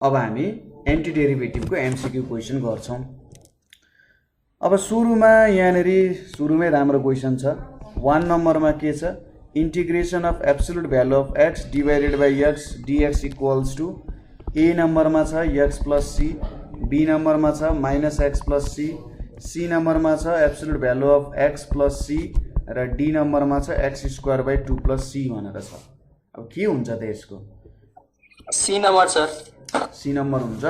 अब हामी anti डेरिभेटिभको MCQ question गर्छौं। अब सुरुमै राम्रो क्वेसन छ। 1 नम्बरमा के छ, integration of absolute value of x divided by x dx equals to A नम्बरमा छ x प्लस सी, बी नम्बरमा छ minus x plus C, C नम्बरमा छ absolute value of x plus C र डी नम्बरमा छ x square by 2 plus C भनेर छ। अब के हुन्छ त यसको? C number sir. C number हुन्छ।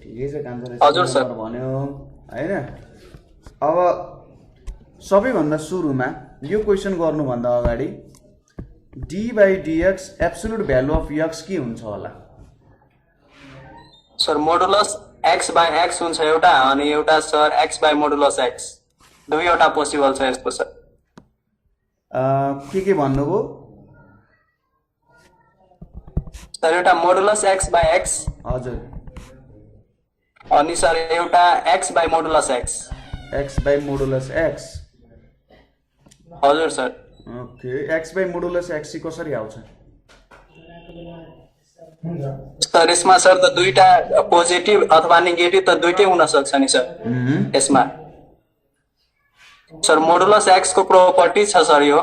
ठिकै छ कान्छाले हजुर सी सर नम्बर भन्यो हैन। अब सबैभन्दा सुरुमा यो क्वेसन गर्नुभन्दा अगाडि D by DX absolute value of x के हुन्छ होला? Sir modulus x by x हुन्छ एउटा, अनि एउटा sir x by modulus x, दुईवटा पोसिबल छ यसको सर। के भन्नुभयो सर? एउटा मोडुलस x बाई x, हजुर, अनि सर एउटा x by modulus x। x by modulus x, हजुर sir. Okay, x by modulus x चाहिँ कसरी आउँछ? सर यसमा सर त दुईटा पोजिटिभ अथवा नेगेटिभ त दुईटै हुन सक्छ नि सर यसमा। सर मोडुलस x को प्रोपर्टी छ सर यो।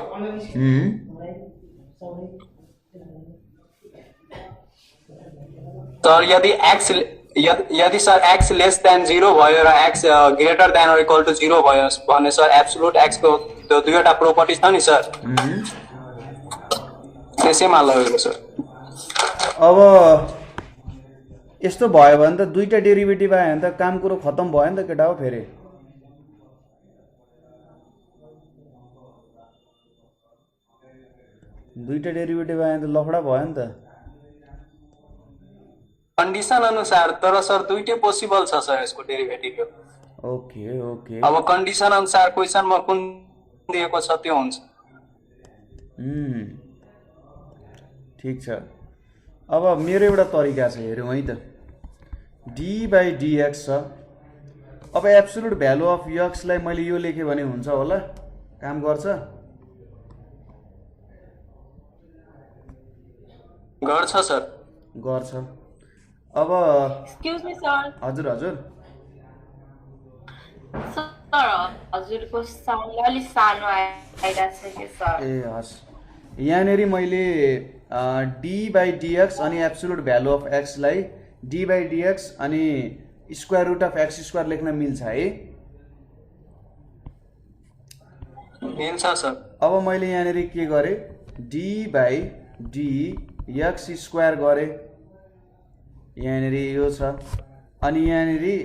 सर यदि सर x लेस देन 0 भयो र x greater than or equal to 0 भयो भने सर एब्सोल्युट x को त्यो दुईवटा प्रोपर्टी छ नि सर, त्यसैमा लगेको सर। अब यस्तो भयो भने त दुईटा डेरिभेटिभ आयो भने त काम कुरो खत्तम भयो नि त केटा हो। फेरि दुईटा डेरिभेटिभ आयो भने त लफडा भयो नि त। कन्डिसन अनुसार, तर सर दुईटै पोसिबल छ सर यसको डेरिभेटिभ। ओके ओके, अब कन्डिसन अनुसार क्वेसनमा कुन दिएको छ त्यो हुन्छ। ठीक छ। अब मेरो एउटा तरिका छ, हेरौँ है त। डी बाई डीएक्स छ। अब एब्सोल्युट भ्यालु अफ x लाई मैले यो लेखेँ भने हुन्छ होला? काम गर्छ? गर्छ सर। गर्छ। अब एक्सक्यूज मी सर। हजुर हजुर सर हजुरको साउन्ड अलि सानो आइरहेछ कि सर? ए हस्, यहाँनेरि मैले डी बाई डीएक्स अनि एब्सोल्युट भ्यालु अफ x लाई डी बाई डीएक्स अनि square root of x square लेख्न मिल्छ है? मिल्छ सर। अब मैले यहाँनेरि के गरेँ, D by D x square गरेँ, यहाँनेरि यो छ, अनि यहाँनेरि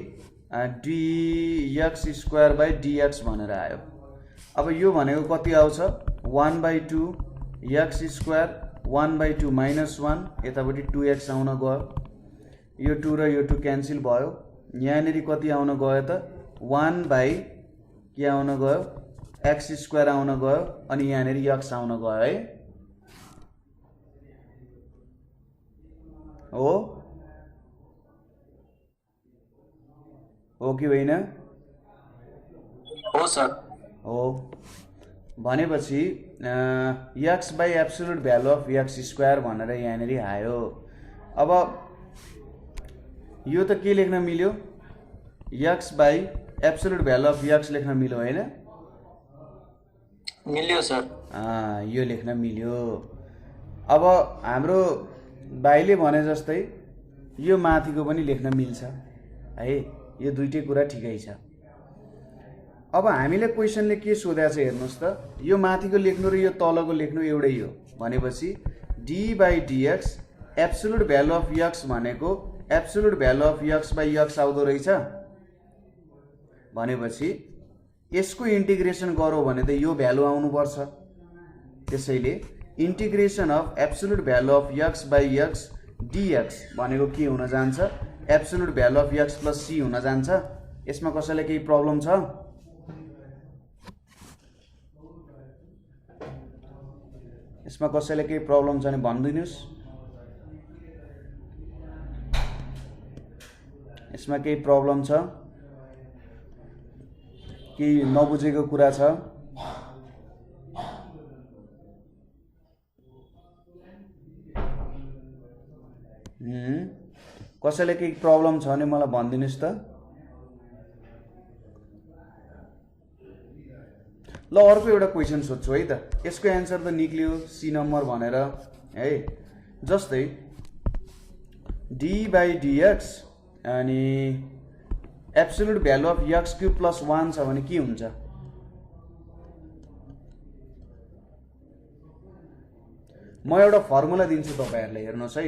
dx स्क्वायर बाई dx भनेर आयो। अब यो भनेको कति आउँछ? 1/2 x स्क्वायर 1/2 माइनस 1, यतापट्टि 2x आउन गयो, यो 2 र यो 2 क्यान्सल भयो। यहाँनेरि कति आउन गयो त? 1 बाई के आउन गयो? x स्क्वायर आउन गयो, अनि यहाँनेरि x आउन गयो है। हो कि होइन? हो सर। हो। भनेपछि x by absolute value of x square भनेर यहाँनेरि आयो। अब यो त के लेख्न मिल्यो? x by absolute value of x लेख्न मिल्यो होइन? मिल्यो सर। यो लेख्न मिल्यो। अब हाम्रो भाइले भने जस्तै यो माथिको पनि लेख्न मिल्छ है, यो दुईटै कुरा ठिकै छ। अब हामीले क्वेसनले के सोधेको छ हेर्नुहोस् त, यो माथिको लेख्नु र यो तलको लेख्नु एउटै हो भनेपछि D by DX absolute value of x भनेको absolute value of x by x आउँदो रहेछ। भनेपछि यसको इन्टिग्रेसन गरौँ भने त यो भ्यालु आउनुपर्छ। त्यसैले integration of absolute value of x by x dx भनेको के हुन जान्छ? Absolute value of x plus c हुन जान्छ। यसमा कसैलाई केही प्रब्लम छ? यसमा कसैलाई केही प्रब्लम छ भने भनिदिनुस्। यसमा केही प्रब्लम छ? केही नबुझेको कुरा छ? कसैले केही प्रब्लम छ भने मलाई भनिदिनुस् त। ल अर्को एउटा क्वेसन सोध्छु है त, यसको एन्सर त निक्लियो सी नम्बर भनेर है। जस्तै डी बाई डिएक्स अनि absolute value of x cube plus 1 छ भने के हुन्छ? म एउटा फर्मुला दिन्छु तपाईहरुले, हेर्नुहोस् है।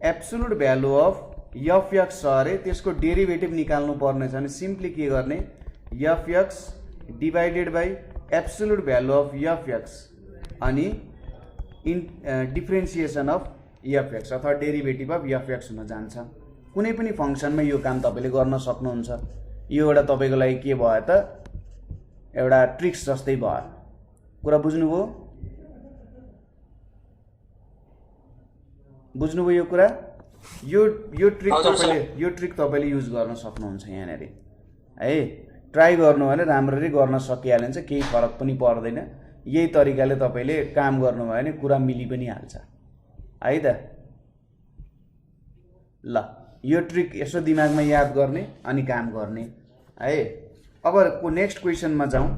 Absolute value of F x छ अरे, त्यसको डेरिभेटिभ निकाल्नु पर्ने छ भने सिम्पली के गर्ने, F x divided by absolute value of F x अनि डिफ्रेन्सिएसन अफ एफ एक्स अथवा डेरिभेटिभ अफ एफ एक्स हुन जान्छ। कुनै पनि फंक्सनमा यो काम तपाईले गर्न सक्नुहुन्छ। यो एउटा तपाईको लागि के भयो त, एउटा ट्रिक्स जस्तै भयो। कुरा बुझ्नुभयो? बुझ्नुभयो यो कुरा? यो ट्रिक तपाईले युज गर्न सक्नुहुन्छ यहाँनेर है। ट्राई गर्नु भने राम्ररी गर्न सकिहाल्यो भने चाहिँ केही फरक पनि पर्दैन। यही तरिकाले तपाईले काम गर्नुभयो भने कुरा मिली पनि हाल्छ है त। ल यो ट्रिक यसो दिमागमा याद गर्ने अनि काम गर्ने है। अब नेक्स्ट क्वेसनमा जाउँ।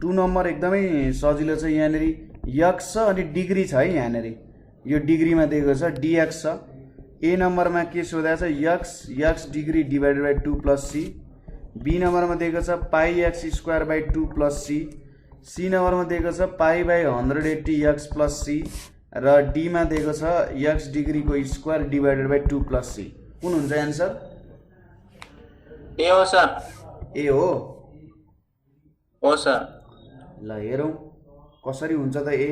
2 नम्बर एकदमै सजिलो छ। यहाँनेर एक्स छ अनि डिग्री छ है। यहाँनेर यो डिग्रीमा दिएको छ dx छ। ए नम्बरमा के सोधेको छ, X degree divided by 2 plus C. B नम्बरमा दिएको छ pi X square by 2 plus C. C नम्बरमा दिएको छ pi by 180 X plus C र डी मा दिएको छ एक्स डिग्री को square divided by 2 plus C. कुन हुन्छ एन्सर? ए हो सर। ए हो? हो सर। ल हेरौँ कसरी हुन्छ त ए।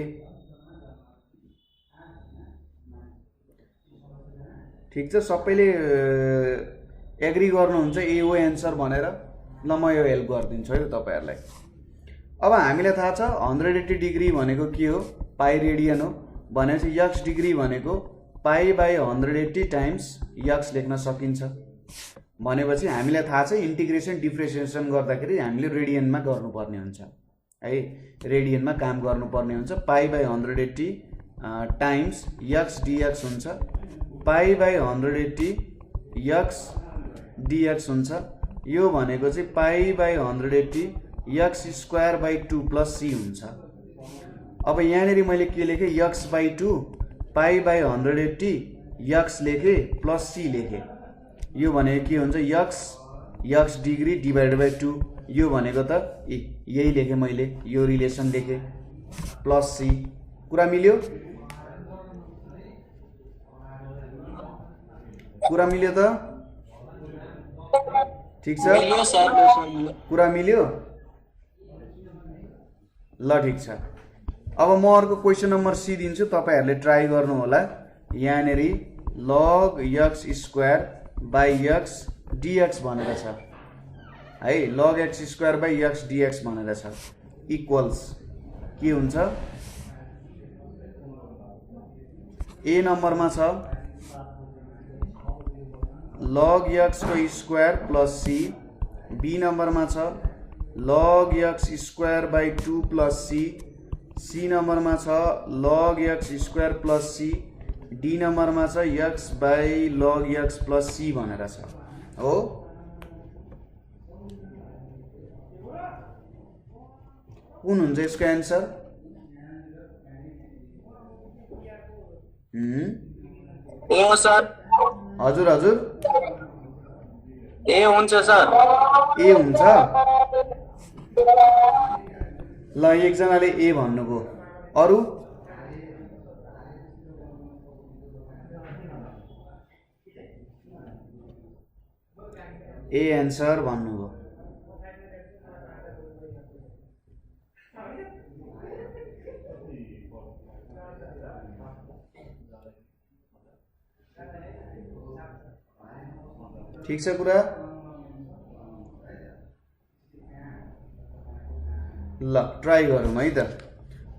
ठीक छ, सबैले एग्री गर्नुहुन्छ ए हो एन्सर भनेर। ल म यो हेल्प गरिदिन्छु है तपाईहरुलाई। अब हामीलाई थाहा छ 180 डिग्री भनेको के हो, पाई रेडियन हो। भनेपछि एक्स डिग्री भनेको पाई बाई 180 टाइम्स एक्स लेख्न सकिन्छ। भनेपछि हामीलाई थाहा छ इन्टिग्रेसन डिफ्रेन्सिएसन गर्दाखेरि हामीले रेडियनमा गर्नुपर्ने हुन्छ है। रेडियनमा काम गर्नुपर्ने हुन्छ। Pi by 180 times X DX हुन्छ। पाई बाई 180 एक्स डिएक्स हुन्छ। यो भनेको चाहिँ pi by 180 X square by 2 plus C हुन्छ। अब यहाँनिर मैले के लेखेँ, X by 2 pi by 180 X लेखेँ प्लस सी लेखेँ। यो भनेको के हुन्छ, एक्स डिग्री डिभाइडेड बाई 2। यो भनेको त यही लेखेँ मैले, यो रिलेसन लेखेँ प्लस सी। कुरा मिल्यो? कुरा मिल्यो त? ठीक छ, कुरा मिल्यो? ल ठीक छ। अब म अर्को क्वेसन नम्बर सी दिन्छु, तपाईहरुले ट्राई गर्नु होला। यहाँनेर log X square by X DX भनेर छ है। Log X square by X DX भनेर छ इक्वल्स के हुन्छ? ए नम्बरमा छ लग एक्स को स्क्वायर प्लस सी। बी नम्बरमा छ log X square by 2 plus C. C नम्बरमा छ log X square plus C. D नम्बरमा छ X by log X plus C भनेर छ हो। कुन हुन्छ यसको एन्सर? ए हो सर। हजुर हजुर, ए हुन्छ सर। ए हुन्छ। ल एकजनाले ए भन्नुभयो, अरु? ए एन्सर भन्नुभयो। ठीक छ कुरा? ल ट्राई गरौँ है त।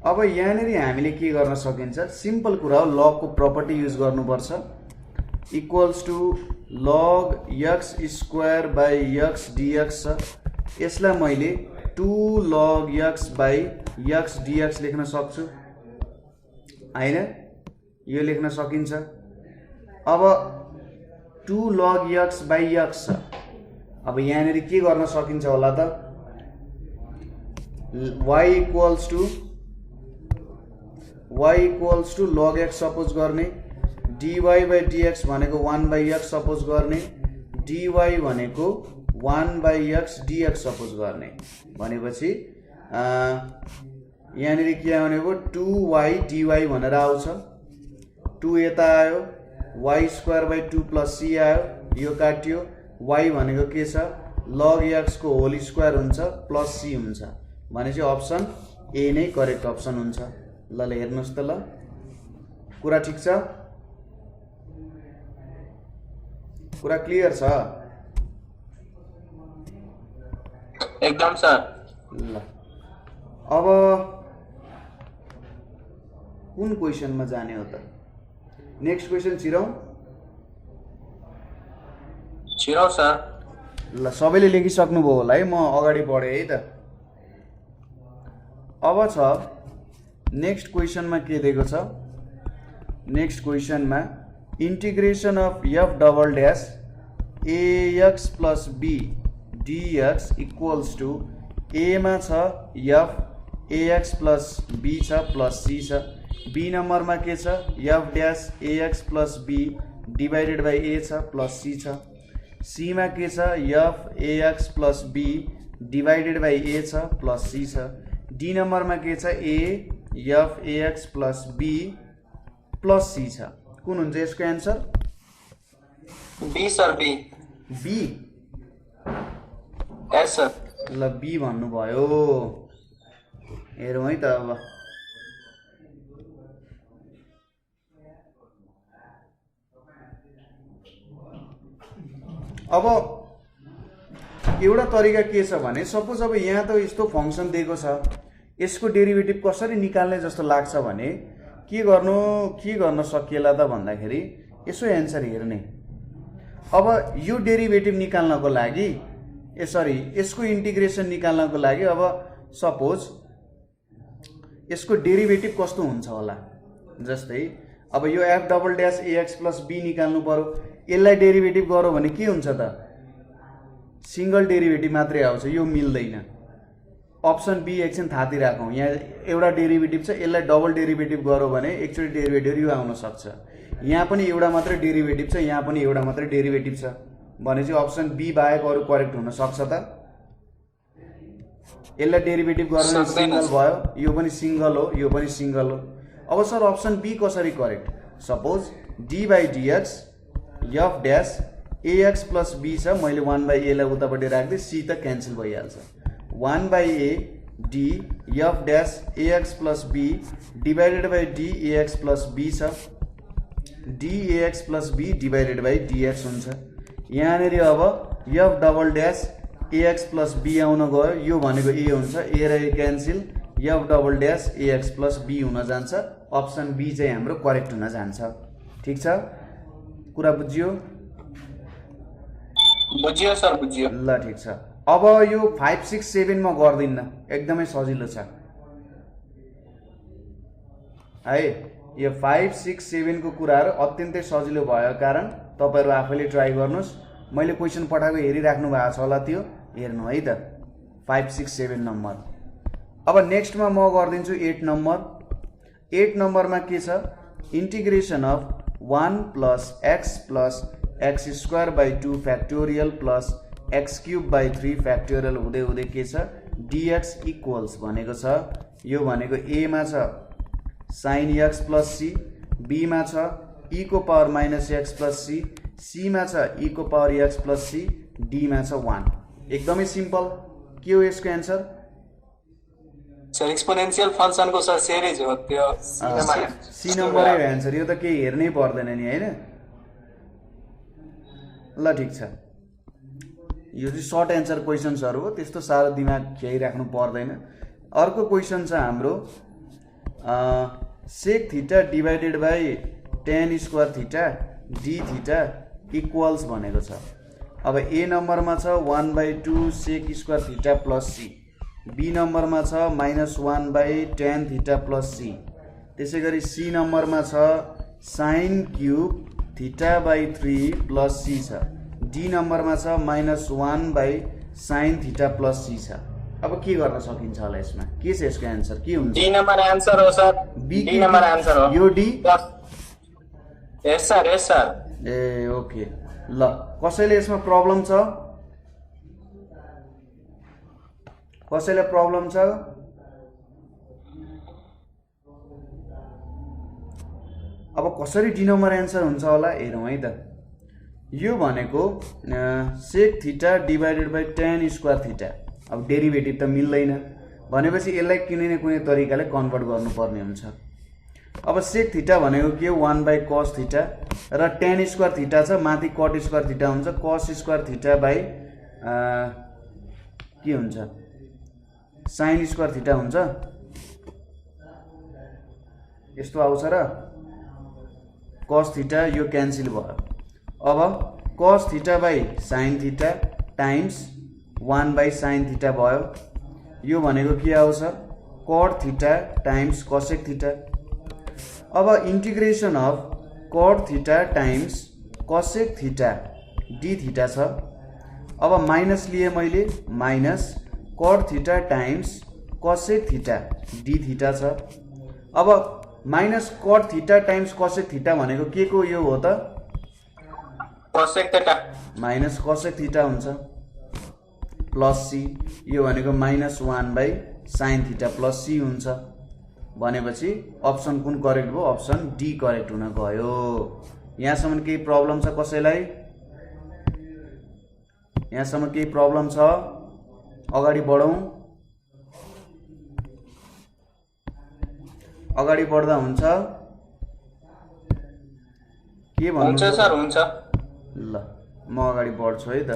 अब यहाँनिर हामीले के गर्न सकिन्छ, सिम्पल कुरा हो, लगको प्रपर्टी युज गर्नुपर्छ। Equals to log X square by X DX छ। यसलाई मैले 2 log X by X DX लेख्न सक्छु हैन? यो लेख्न सकिन्छ। अब 2 log x by x छ। अब यहाँनिर के गर्न सकिन्छ होला त y equals to log x suppose गर्ने, dy by dx भनेको 1 by x सपोज गर्ने, dy भनेको 1 by x dx सपोज गर्ने भनेपछि यहाँनिर के आउने भयो 2y dy भनेर आउँछ। 2 यता आयो, y square by 2 plus c आयो, यो काट्यो, y भनेको के छ log x को होल स्क्वायर हुन्छ प्लस c हुन्छ भनेपछि अप्सन ए नै करेक्ट अप्सन हुन्छ। ल हेर्नुहोस् त, ल कुरा ठिक छ, कुरा क्लियर छ एकदम सर। ल अब कुन क्वेसनमा जाने हो त? नेक्स्ट क्वेसन छिरौँ सर। ल सबैले लेखिसक्नुभयो होला है, म अगाडि बढेँ है त। अब छ नेक्स्ट क्वेसनमा के दिएको छ? नेक्स्ट क्वेसनमा integration of f double dash ax plus b dx equals to a मा छ f ax प्लस b छ प्लस c छ, b नंबर में के छ f dash ax plus b divided by a छ प्लस c छ, c में के छ f ax plus b divided by a छ प्लस c छ, d नंबर में के छ a f ax plus b plus c छ। कुन हुन्छ यसको answer? B sir, B. B? Yes sir. ल बी भन्नुभयो, हेरौँ है त। अब एउटा तरिका के छ भने सपोज अब यहाँ त यस्तो फंक्सन दिएको छ, यसको डेरिभेटिभ कसरी निकाल्ने जस्तो लाग्छ भने के गर्न सकिएला त भन्दाखेरि यसो एन्सर हेर्ने। अब यो डेरिभेटिभ निकाल्नको लागि यसको इंटीग्रेसन निकाल्नको लागि अब सपोज यसको डेरिभेटिभ कस्तो हुन्छ होला, जस्तै अब यो f double dash ax plus b निकाल्नु पर्यो, यसलाई डेरिभेटिभ गरौँ भने के हुन्छ त? सिंगल डेरिभेटिभ मात्रै आउँछ, यो मिल्दैन। अप्सन बी एकछिन थाती राखौँ, यहाँ एउटा डेरिभेटिभ छ, यसलाई डबल डेरिभेटिभ गरौँ भने एकचोटि डेरिभेटिभ यो आउन सक्छ। यहाँ पनि एउटा मात्रै डेरिभेटिभ छ, यहाँ पनि एउटा मात्रै डेरिभेटिभ छ भनेपछि अप्सन बी बाहेक अरु करेक्ट हुन सक्छ त? यसलाई डेरिभेटिभ गर्न सिंगल भयो, यो पनि सिंगल हो, यो पनि सिंगल हो। अब सर अप्सन बी कसरी correct? Suppose D by dx f dash ax plus b छ, मैले 1 बाई a लाई उतापट्टि राख्दै c त क्यान्सल भइहाल्छ। 1 by a d f dash ax plus b divided by d ax plus b छ, d ax plus b divided by dx हुन्छ। यहाँनिर अब f double dash ax plus b आउन गयो, यो भनेको a हुन्छ, a र a cancel, f double dash ax plus b हुन जान्छ। अप्सन बी चाहिँ हाम्रो करेक्ट हुन जान्छ। ठीक छ, कुरा बुझ्यो? बुझियो सर, बुझियो। ल ठीक छ। अब यो 5 6 7 मा गर्दिन्न, एकदमै सजिलो छ है। यो 5 6 7 को कुराहरु अत्यन्तै सजिलो भएको कारण तपाईहरु आफैले ट्राई गर्नुस्। मैले क्वेशन पठाएको हेरिराख्नु भएको छ होला, त्यो हेर्नु है त। 5 6 7 नम्बर। अब नेक्स्ट मा म गर्दिन्छु 8 नम्बर। 8 नम्बर मा के छ? Integration of 1 plus x square by 2 factorial plus x cube by 3 factorial हुँदै हुँदै के छ dx इक्वल्स भनेको छ, यो भनेको a मा छ sin x plus c, b मा छ e को power minus x plus c, c मा छ e को power x plus c, d मा छ 1। एकदमै सिम्पल। के हो यसको एन्सर? सर एक्सपोनेन्शियल फंक्शन को सर सिरिज हो त्यो, सी नम्बरै हो एन्सर। यो त केही हेर्नै पर्दैन नि हैन। ल ठीक छ, यो चाहिँ सर्ट एन्सर क्वेशन्सहरु हो, त्यस्तो साह्रो दिमाग खेलिराख्नु पर्दैन। अर्को क्वेशन छ हाम्रो sec theta divided by tan square theta d theta equals भनेको छ। अब ए नम्बरमा छ 1/2 sec square theta plus c, B नम्बरमा छ -1/tan थीटा प्लस c, त्यसैगरी सी नम्बरमा छ sin cube theta by 3 plus C छ। डी नम्बरमा छ -1 by sine theta plus C छ। अब के गर्न सकिन्छ होला यसमा? के छ यसको एन्सर? के हुन्छ? डी नम्बर आन्सर हो sir. B D number answer हो। यो D? Yes sir, yes sir. ए ओके ल, कसैले यसमा प्रब्लम छ? कसैले प्रब्लम छ? अब कसरी डी नम्बर एन्सर हुन्छ होला हेरौँ है त। यो भनेको sec theta divided by tan square theta. अब डेरिभेटिभ त मिल्दैन भनेपछि यसलाई कुनै न कुनै तरिकाले कन्भर्ट गर्नुपर्ने हुन्छ। अब सेक थीटा भनेको के हो? 1 बाई कस थीटा र tan स्क्वायर थीटा छ, माथि कट स्क्वायर थीटा हुन्छ। कस स्क्वायर थीटा बाई के हुन्छ? साइन स्क्वायर थीटा हुन्छ। यस्तो आउँछ र कस थीटा यो क्यान्सल भयो। अब cos theta by sine theta times 1 by sine theta भयो। यो भनेको के आउँछ? Cot theta times cosec theta. अब integration of cot theta times cosec theta d theta छ। अब माइनस लिए मैले, minus cot theta times cosec theta d theta छ। अब minus cot theta times cosec theta भनेको के को यो हो त? Cosec theta. Minus cosec theta हुन्छ प्लस सी। यो भनेको -1 by sine theta plus C हुन्छ। भनेपछि अप्सन कुन करेक्ट भयो? अप्सन डी करेक्ट हुन गयो। यहाँसम्म केही प्रब्लम छ कसैलाई? यहाँसम्म केही प्रब्लम छ? अगाडि बढौँ। अगाडि बढ्दा हुन्छ के भन्नु? हुन्छ सर, हुन्छ। ल म अगाडि बढ्छु है त।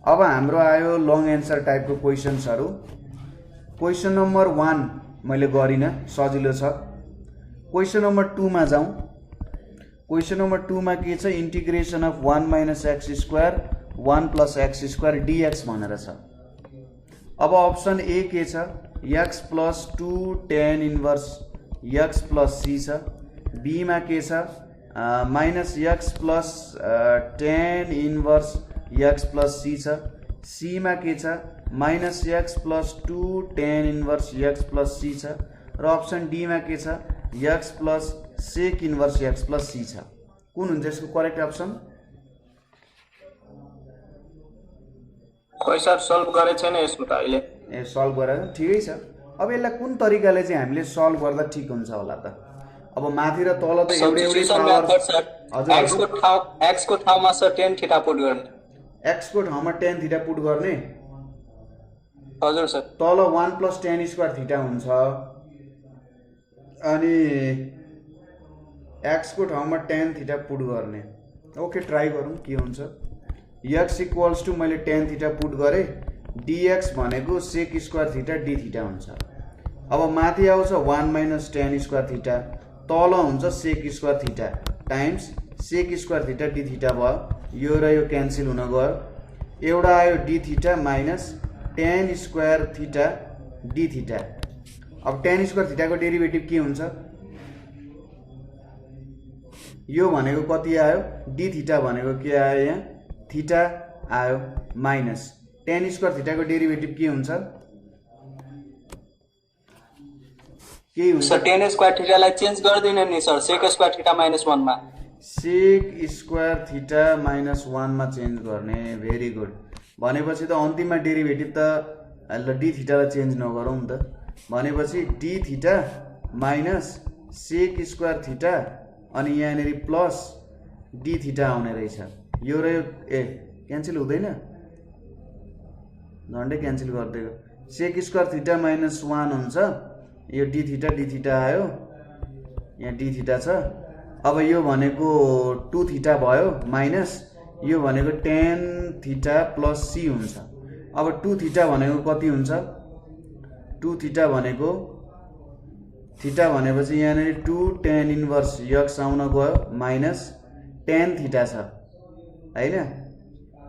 अब हाम्रो आयो लङ एन्सर टाइपको क्वेसन्सहरू। क्वेसन नम्बर 1 मैले गरिनँ, सजिलो छ। क्वेसन नम्बर 2 मा जाउँ। क्वेसन नम्बर 2 मा के छ? Integration of 1 minus x square 1 plus x square dx भनेर छ। अब अप्सन ए के छ? X plus 2 tan inverse x plus C छ। बी मा के छ? Minus x plus tan inverse x plus C छ। सी मा के छ? Minus x plus 2 tan inverse x plus C छ। र अप्सन डी मा के छ? X plus sec inverse x plus C छ। कुन हुन्छ यसको करेक्ट अप्सन? खोइ सर, सल्भ गरेको छैन यसको त अहिले। ए सल्भ गरेर ठिकै छ। अब यसलाई कुन तरिकाले चाहिँ हामीले सल्भ गर्दा ठिक हुन्छ होला त? अब माथि र तल त एउटै पावर। हजुर, एक्स को ठाउँमा सर tan थीटा पुट गर्ने। एक्स को ठाउँमा tan थीटा पुट गर्ने। हजुर सर। तल 1 प्लस tan स्क्वायर थीटा हुन्छ अनि एक्स को ठाउँमा tan थीटा पुट गर्ने। ओके, ट्राई गरौँ के हुन्छ। एक्स इक्वल्स टु मैले tan थीटा पुट गरेँ। डिएक्स भनेको सेक स्क्वायर थीटा डी थीटा हुन्छ। अब माथि आउँछ 1 माइनस tan स्क्वायर थीटा, तल हुन्छ सेक स्क्वायर थीटा टाइम्स सेक स्क्वायर थीटा डी थीटा भयो। यो र यो क्यान्सल हुन गयो। एउटा आयो D theta minus tan square theta d theta. अब tan स्क्वायर थीटाको डेरिभेटिभ के हुन्छ? यो भनेको कति आयो? डी थीटा भनेको के आयो? यहाँ थीटा आयो माइनस tan स्क्वायर थीटाको डेरिभेटिभ के हुन्छ? के हुन्छ? सर tan स्क्वायर थीटालाई चेन्ज गर्दिन नि सर, सेक स्क्वायर थीटा -1 मा। सेक स्क्वायर थीटा -1 मा चेन्ज गर्ने। Very good. भनेपछि त अन्तिममा डेरिभेटिभ त डी थीटालाई चेन्ज नगरौँ नि त। भनेपछि D theta minus sec square theta अनि यहाँनिर प्लस डी थीटा आउने रहेछ। यो र यो क्यान्सल हुँदैन? झन्डै क्यान्सल गरिदिएको। सेक स्क्वायर थीटा -1 हुन्छ। यो डी थीटा आयो, यहाँ डी थीटा छ। अब यो भनेको 2 थीटा भयो माइनस यो भनेको tan थीटा प्लस सी हुन्छ। अब 2 थीटा भनेको कति हुन्छ? 2 थीटा भनेको थीटा भनेपछि यहाँनिर 2 tan इन्भर्स एक्स आउन गयो माइनस tan थीटा छ हैन?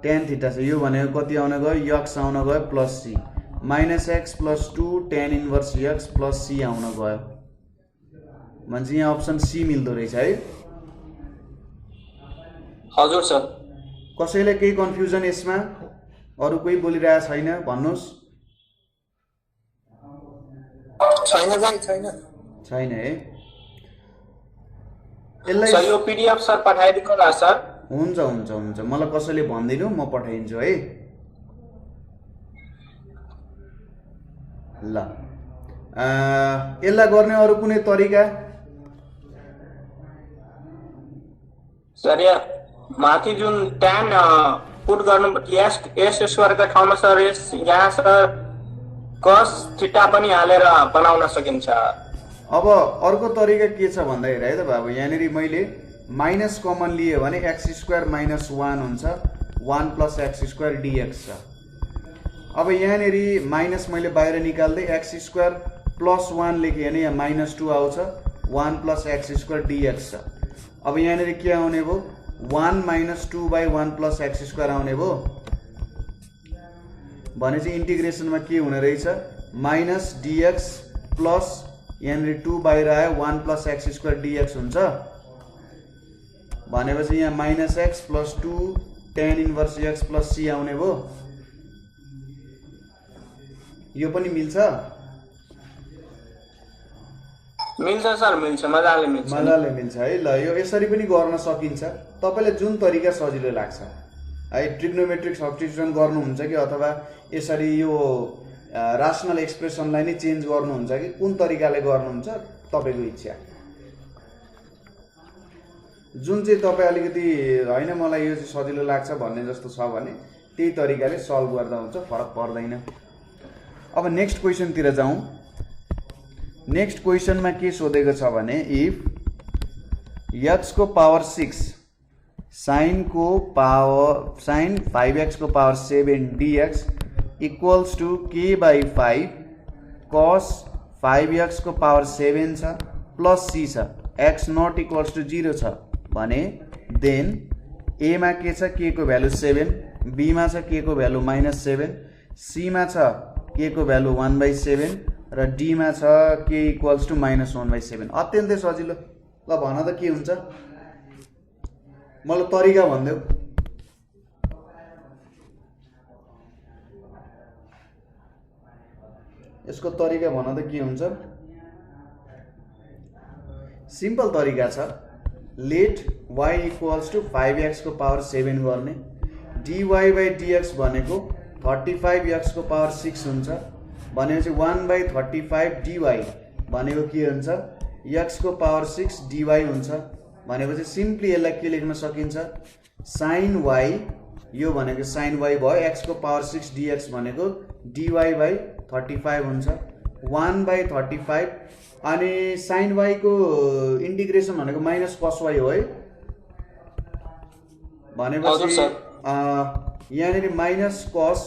tan थीटा छ। यो भनेको कति आउन गयो? एक्स आउन गयो plus C minus x plus 2 tan inverse x plus C आउन गयो। भन्छ यहाँ अप्सन सी मिल्दो रहेछ है। हजुर सर। कसैलाई केही कन्फ्युजन यसमा? अरू कोही बोलिरहेको छैन भन्नुहोस्। छैन है। यसलाई सर यो पीडीएफ सर पठाइदिनु होला सर। हुन्छ हुन्छ हुन्छ, मलाई कसैले भनिदिनु, म पठाइदिन्छु है। ल यसलाई गर्ने अरू कुनै तरिका? सर यहाँ माथि जुन tan पुट गर्नु एस स्क्वायरको ठाउँमा सर यहाँ सर cos थीटा पनि हालेर बनाउन सकिन्छ। अब अर्को तरिका के छ भन्दा हेर है त बाबु, यहाँनिर मैले माइनस कमन लिएँ भने एक्स स्क्वायर माइनस 1 हुन्छ, 1 प्लस एक्स स्क्वायर डिएक्स छ। अब यहाँनिर माइनस मैले बाहिर निकाल्दै एक्स स्क्वायर प्लस 1 लेखेँ भने यहाँ माइनस 2 आउँछ, 1 प्लस एक्स स्क्वायर डिएक्स छ। अब यहाँनिर के आउने भयो? 1 माइनस 2/1 प्लस एक्स स्क्वायर आउने भयो। भनेपछि इन्टिग्रेसनमा के हुने रहेछ? माइनस डिएक्स प्लस यहाँनिर 2 बाहिर आयो, 1 प्लस एक्स स्क्वायर डिएक्स हुन्छ। भनेपछि यहाँ minus x plus 2 tan inverse x plus C आउने भयो। यो पनि मिल्छ? मिल्छ सर, मिल्छ, मजाले मिल्छ। मजाले मिल्छ है। ल यो यसरी पनि गर्न सकिन्छ, तपाईँलाई जुन तरिका सजिलो लाग्छ है। ट्रिग्नोमेट्रिक सब्स्टिट्युसन गर्नुहुन्छ कि अथवा यसरी यो रासनल एक्सप्रेसनलाई नै चेन्ज गर्नुहुन्छ कि कुन तरिकाले गर्नुहुन्छ तपाईँको इच्छा। जुन चाहिँ तपाईँ अलिकति होइन मलाई यो चाहिँ सजिलो लाग्छ भन्ने जस्तो छ भने त्यही तरिकाले सल्भ गर्दा हुन्छ, फरक पर्दैन। अब नेक्स्ट क्वेसनतिर जाउँ। नेक्स्ट क्वेसनमा के सोधेको छ भने इफ एक्स को पावर 6 साइन 5x को power 7 dx equals to k/5 cos 5x को पावर 7 छ प्लस c छ, x नट इक्वल्स टू 0 छ भने देन a मा के छ? k को भ्यालु 7, b मा छ k को भ्यालु -7, c मा छ k को भ्यालु 1/7 र d मा छ k इक्वल्स टू -1/7। अत्यन्तै सजिलो। ल भन त के हुन्छ? मलाई तरिका भनिदेऊ। यसको तरिका भन त के हुन्छ? सिम्पल तरिका छ। Late y equals two 5x को पावर 7 गर्ने, dy/dx भनेको 35x को पावर 6 हुन्छ। भनेपछि 1/35 dy भनेको के हुन्छ? x को पावर 6 dy हुन्छ। भनेपछि सिम्पली यसलाई के लेख्न सकिन्छ? साइन y, यो भनेको साइन y भयो, x को पावर 6 dx भनेको dy/35 हुन्छ, 1/35। अनि साइन y को इन्टिग्रेसन भनेको माइनस cos y हो है। भनेपछि यहाँनिर माइनस cos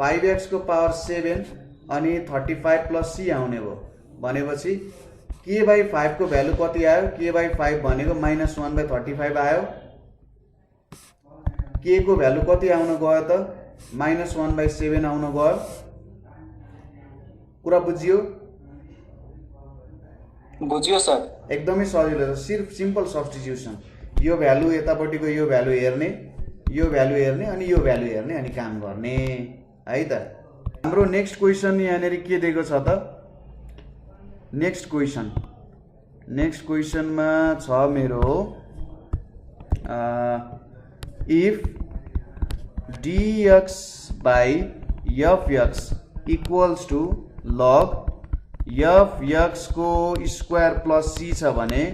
5x को पावर 7 अनि 35 प्लस c आउने भयो। भनेपछि k/5 को भ्यालु कति आयो? k/5 भनेको -1/35 आयो। k को भ्यालु कति आउन गयो त? -1/7 आउन गयो। कुरा बुझियो? बुझियो सर। एकदमै सजिलो छ, सिर्फ सिम्पल सब्स्टिट्युसन। यो भ्यालु यतापट्टिको यो भ्यालु हेर्ने, यो भ्यालु हेर्ने अनि यो भ्यालु हेर्ने अनि काम गर्ने है त। हाम्रो नेक्स्ट क्वेसन यहाँनिर के दिएको छ त? नेक्स्ट क्वेसनमा छ मेरो if dx/fx equals to log fx को स्क्वायर प्लस c छ भने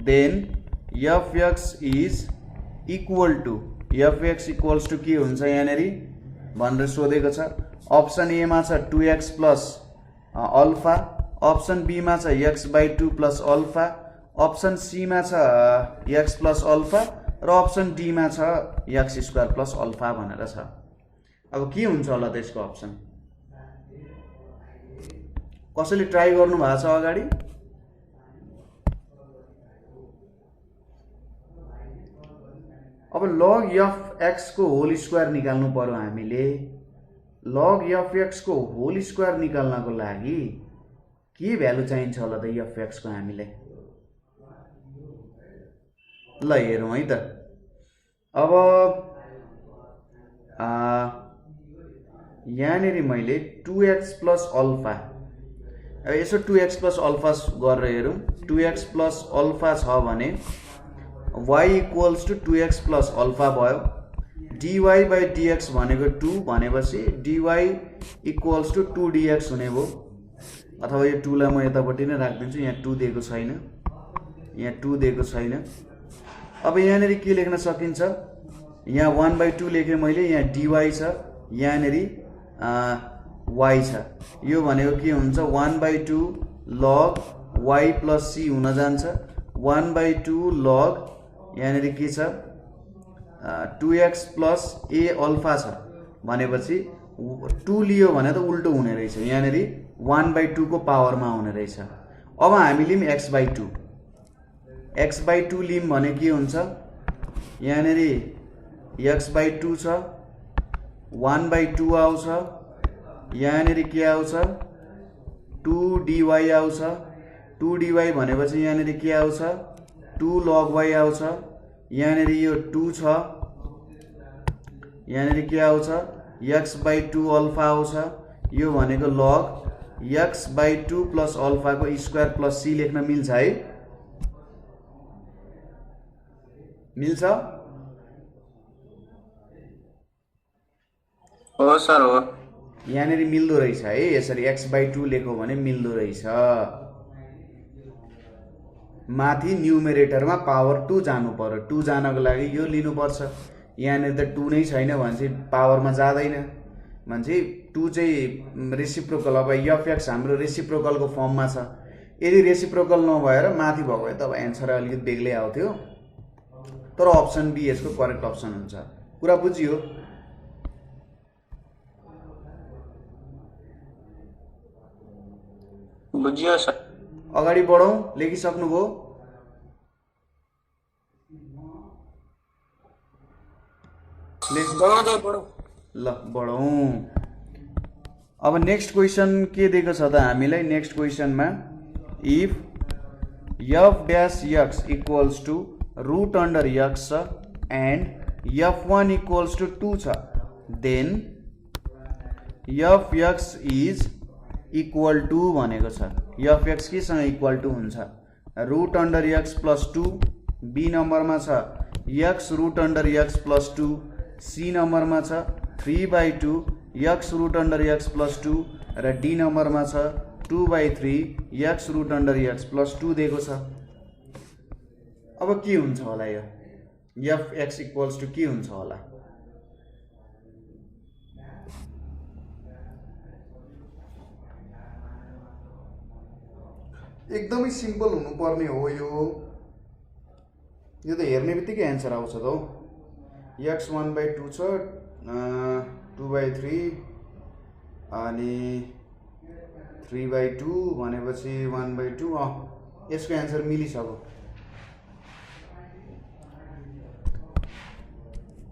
देन fx इक्वल्स टू के हुन्छ यहाँनिर भनेर सोधेको छ। अप्सन ए मा छ 2x plus alpha, option B मा छ x/2 plus alpha, option C मा छ x प्लस अल्फा र अप्सन डी मा छ x स्क्वायर प्लस अल्फा भनेर छ। अब के हुन्छ होला त यसको अप्सन? कसैले ट्राई गर्नु भएको छ अगाडि? अब लग fx को होल स्क्वायर निकाल्नु पर्यो हामीले। लग fx को होल स्क्वायर निकाल्नको लागि के भ्यालु चाहिन्छ होला त fx को हामीलाई? ल हेरौँ है त। अब यहाँनिर मैले 2x प्लस अल्फा, अब यसो 2x प्लस अल्फा गरेर हेरौँ। 2x प्लस अल्फा छ भने y equals to 2x plus alpha भयो। dy बाई dx भनेको 2 भनेपछि dy इक्वल्स टु 2dx हुने भयो। अथवा यो 2 लाई म यतापट्टि नै राखिदिन्छु, यहाँ 2 दिएको छैन, यहाँ 2 दिएको छैन। अब यहाँनिर के लेख्न सकिन्छ, यहाँ 1/2 लेखेँ मैले, यहाँ dy छ, यहाँनिर y छ। यो भनेको के हुन्छ, 1/2 log y प्लस c हुन जान्छ। 1/2 log यहाँनिर के छ, 2x प्लस a अल्फा छ भनेपछि 2 लियो भने त उल्टो हुने रहेछ, यहाँनिर 1/2 को पावरमा हुने रहेछ। अब हामी लिम x/2, x/2 लिम भने के हुन्छ, यहाँनिर x/2 छ, 1/2 आउँछ, यहाँनिर के आउँछ, 2dy आउँछ। 2dy भनेपछि यहाँनिर के आउँछ, 2 log y आउँछ। यहाँनिर यो 2 छ, यहाँनिर के आउँछ, x/2 अल्फा आउँछ। यो भनेको log x/2 प्लस अल्फा को स्क्वायर प्लस c लेख्न मिल्छ है, मिल्छ? हो सर हो। यहाँनिर मिल्दो रहेछ है, यसरी x/2 लेखो भने मिल्दो रहेछ। माथि न्युमेरेटरमा पावर 2 जानु पर्यो, 2 जानको लागि यो लिनुपर्छ। यहाँनिर त 2 नै छैन भने चाहिँ पावरमा जाँदैन, भने 2 चाहिँ रेसिप्रोकल, अब fx हाम्रो रेसिप्रोकलको फर्ममा छ। यदि रेसिप्रोकल नभएर माथि भएको भए त एन्सर अलिकति बेग्लै आउँथ्यो, तर अप्सन बी यसको करेक्ट अप्सन हुन्छ। कुरा बुझियो? बुझियो सर। अगाडि बढौँ, लेखिसक्नुभयो? ल बढौँ। अब नेक्स्ट क्वेसन के दिएको छ त हामीलाई, नेक्स्ट क्वेसनमा if f dash x equals to root under x छ एन्ड f1 इक्वल्स टु 2 छ, then fx is equal to भनेको छ। fx केसँग इक्वल टु हुन्छ, root under x plus 2, b नम्बरमा छ x root under x plus 2, c नम्बरमा छ 3/2 x root under x plus 2 र डी नम्बरमा छ 2/3 x root under x plus 2 दिएको छ। अब के हुन्छ होला, यो fx इक्वल्स टु के हुन्छ होला? एकदमै सिम्पल हुनुपर्ने हो यो त हेर्ने बित्तिकै एन्सर आउँछ त हौ। x 1/2 छ, 2/3 अनि 3/2 भनेपछि 1/2, यसको एन्सर मिलिसक्यो।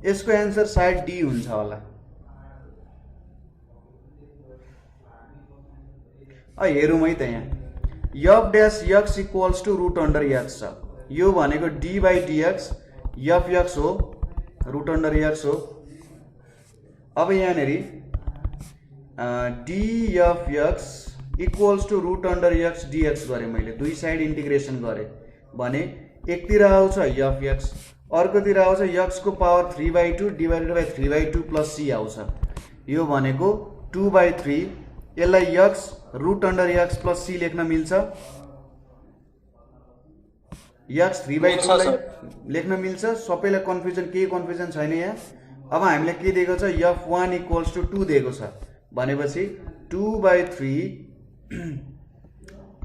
यसको एन्सर सायद डी हुन्छ होला। हेरौँ है त, यहाँ f dash x equals to root under x छ, यो भनेको d बाई dx fx हो, रुट अन्डर x हो। अब यहाँनिर dfx equals to root under x dx गरेँ मैले, दुई साइड इन्टिग्रेसन गरेँ भने एकतिर आउँछ fx, अर्कोतिर आउँछ x को power 3/2 divided by 3/2 plus c आउँछ। यो भनेको 2/3, यसलाई x root under x plus c लेख्न मिल्छ, x 3/2 लाई लेख्न मिल्छ। सबैलाई कन्फ्युजन, केही कन्फ्युजन छैन यहाँ। अब हामीलाई के दिएको छ, f1 इक्वल्स टु 2 दिएको छ भनेपछि 2/3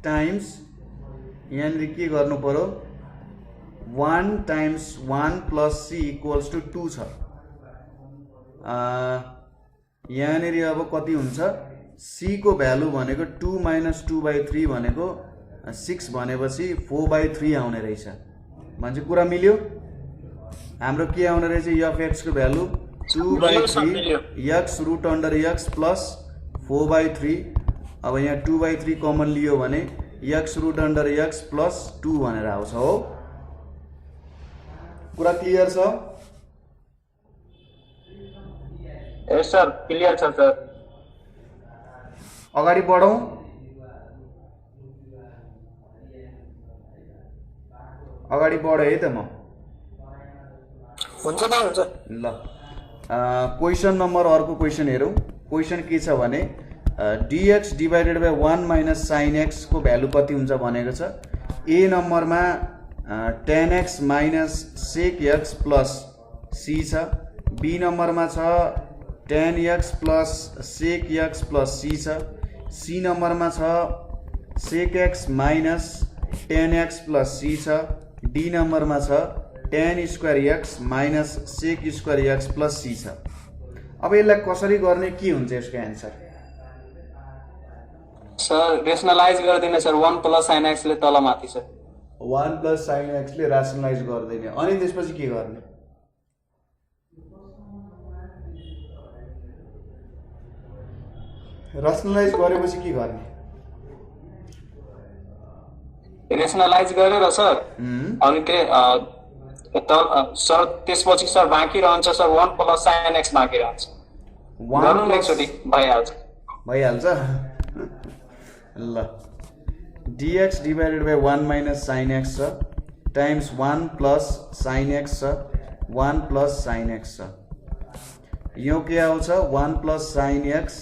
टाइम्स यहाँनिर के गर्नु पर्यो, 1 times 1 plus c equals to 2 छ। यहाँनिर अब कति हुन्छ, c को भ्यालु भनेको 2 माइनस 2/3 भनेको 6 भनेपछि 4/3 आउने रहेछ भन्छ। कुरा मिल्यो? हाम्रो के आउने रहेछ, fx को value 2/3 x root under x plus 4/3। अब यहाँ 2/3 कमन लियो भने x root under x plus 2 भनेर आउँछ हो। कुरा क्लियर छ? यस सर क्लियर छ सर। अगाडि बढौँ। अगाडि बढेँ है त म। हुन्छ त हुन्छ। ल क्वेसन नम्बर अर्को क्वेसन हेरौँ। क्वेसन के छ भने dx divided by 1 minus sine x को भ्यालु कति हुन्छ भनेको छ। ए नम्बरमा tan x minus sec x plus C छ। बी नम्बरमा छ tan x plus sec x plus C छ। सी नम्बरमा छ sec x minus tan x plus C छ। डी नम्बरमा छ tan square x minus sec square x plus C छ। अब यसलाई कसरी गर्ने, के हुन्छ यसको एन्सर? सर रेसनलाइज गर्दिन सर। 1 प्लस साइन एक्स ले तल माथि छ। 1 प्लस साइन एक्सले रासनलाइज गर्दैन। अनि त्यसपछि के गर्ने? रासनलाइज गरेपछि के गर्ने? रेसनलाइज गरेर सर अनि सर त्यसपछि सर बाँकी रहन्छ सर 1 प्लस साइन एक्स बाँकी रहन्छ। 1 प्लस एकचोटि भइहाल्छ। भइहाल्छ। ल dx divided by 1 minus sine x छ टाइम्स 1 प्लस साइन एक्स छ 1 प्लस साइन एक्स छ। यो के आउँछ 1 प्लस साइन एक्स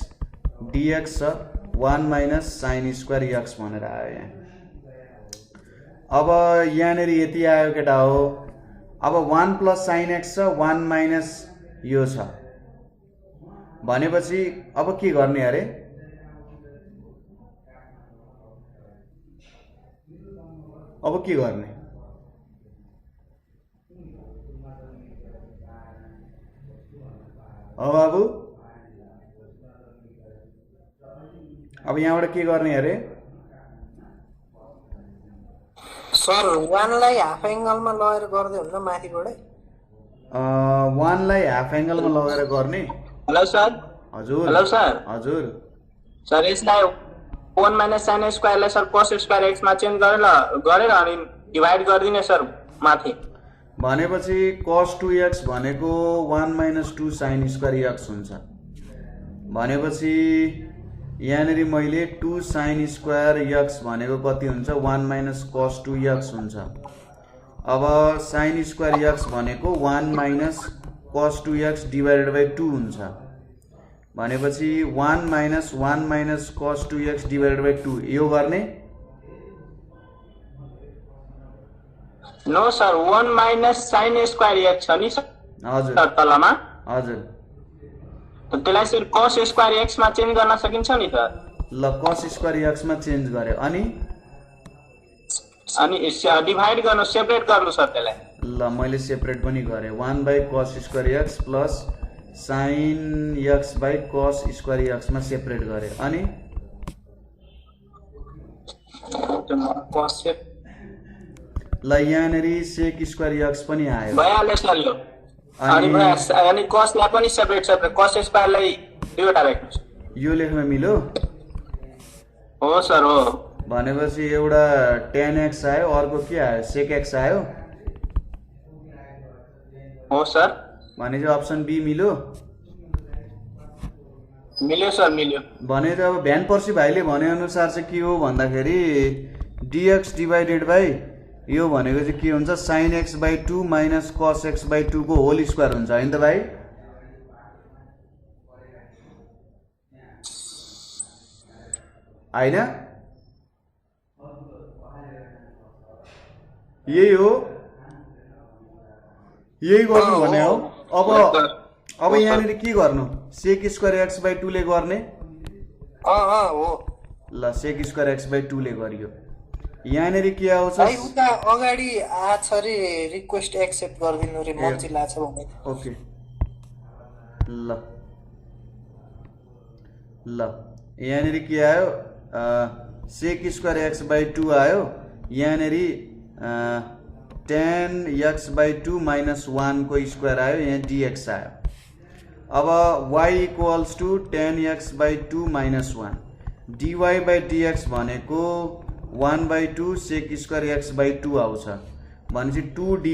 dx छ 1 माइनस साइन स्क्वायर एक्स भनेर आयो यहाँ। अब यहाँनिर यति आयो केटा हो। अब 1 प्लस साइन एक्स छ 1 माइनस यो छ भनेपछि अब के गर्ने अरे? अब के गर्ने? बाबु अब यहाँबाट के गर्ने अरे? सर 1 लाई हाफ एंगलमा लगेर गर्दै हुन्न माथिबाटै? 1 लाई हाफ एंगलमा लगेर गर्ने। Hello sir. हजुर। Hello sir. हजुर। सर यसलाई 1 माइनस साइन स्क्वायरलाई सर cos स्क्वायर एक्स मा चेन्ज गरेर अनि डिभाइड गरिदिने सर माथि। भनेपछि cos 2x भनेको 1 माइनस 2 साइन स्क्वायर एक्स हुन्छ। भनेपछि यहाँनिर मैले 2 साइन स्क्वायर एक्स भनेको कति हुन्छ 1 माइनस cos 2x हुन्छ। अब साइन स्क्वायर एक्स भनेको 1 minus cos 2x divided by 2 हुन्छ। भनेपछि 1 minus cos 2x divided by 2 यो गर्ने। No sir 1 minus sine square x छ नि हजुर सर तलमा। हजुर। त्यसलाई सर cos स्क्वायर एक्स मा चेन्ज गर्न सकिन्छ नि त। ल cos स्क्वायर एक्स मा चेन्ज गरे अनि डिभाइड गर्नु सेपरेट गर्नु सर त्यसलाई। ल मैले सेपरेट पनि गरे 1 by cos square x plus sign x by cos square x मा सेपरेट गरे अनि ल यहाँनिर सेक स्क्वायर एक्स पनि आयो। भइहाल्यो सर यो। अनि cos लाई पनि सेपरेट cos स्क्वायर लाई दुईवटा राख्नुस्। यो लेख्न मिल्यो? हो सर हो। भनेपछि एउटा tan x आयो अर्को के आयो sec x आयो। हो सर। भनेपछि अप्सन बी मिल्यो? मिल्यो सर मिल्यो। भने त अब भ्यान पर्सी भाइले भने अनुसार चाहिँ के हो भन्दाखेरि dx डिभाइडेड बाई यो भनेको चाहिँ के हुन्छ sin x by 2 minus cos x by 2 को होल स्क्वायर हुन्छ हैन त भाइ? हैन? यही हो। यही गर्नु भने हो। अब यहाँनिर के गर्नु sec स्क्वायर x बाई 2 ले गर्ने। हो। ल sec स्क्वायर x बाई 2 ले गरियो। यहाँनिर के आउँछ भाइ उता अगाडि आछ रे रिक्वेस्ट एक्सेप्ट गरिदिनु रे मन्ची लाछ भने। ओके ल ल यहाँनिर के आयो sec स्क्वायर x बाई 2 आयो। यहाँनिर tan x बाई 2 माइनस 1 को स्क्वायर आयो। यहाँ dx आयो। अब y equals to tan x by 2 minus 1 dy by dx भनेको 1 by 2 sec square x by 2 आउँछ। भनेपछि 2 dy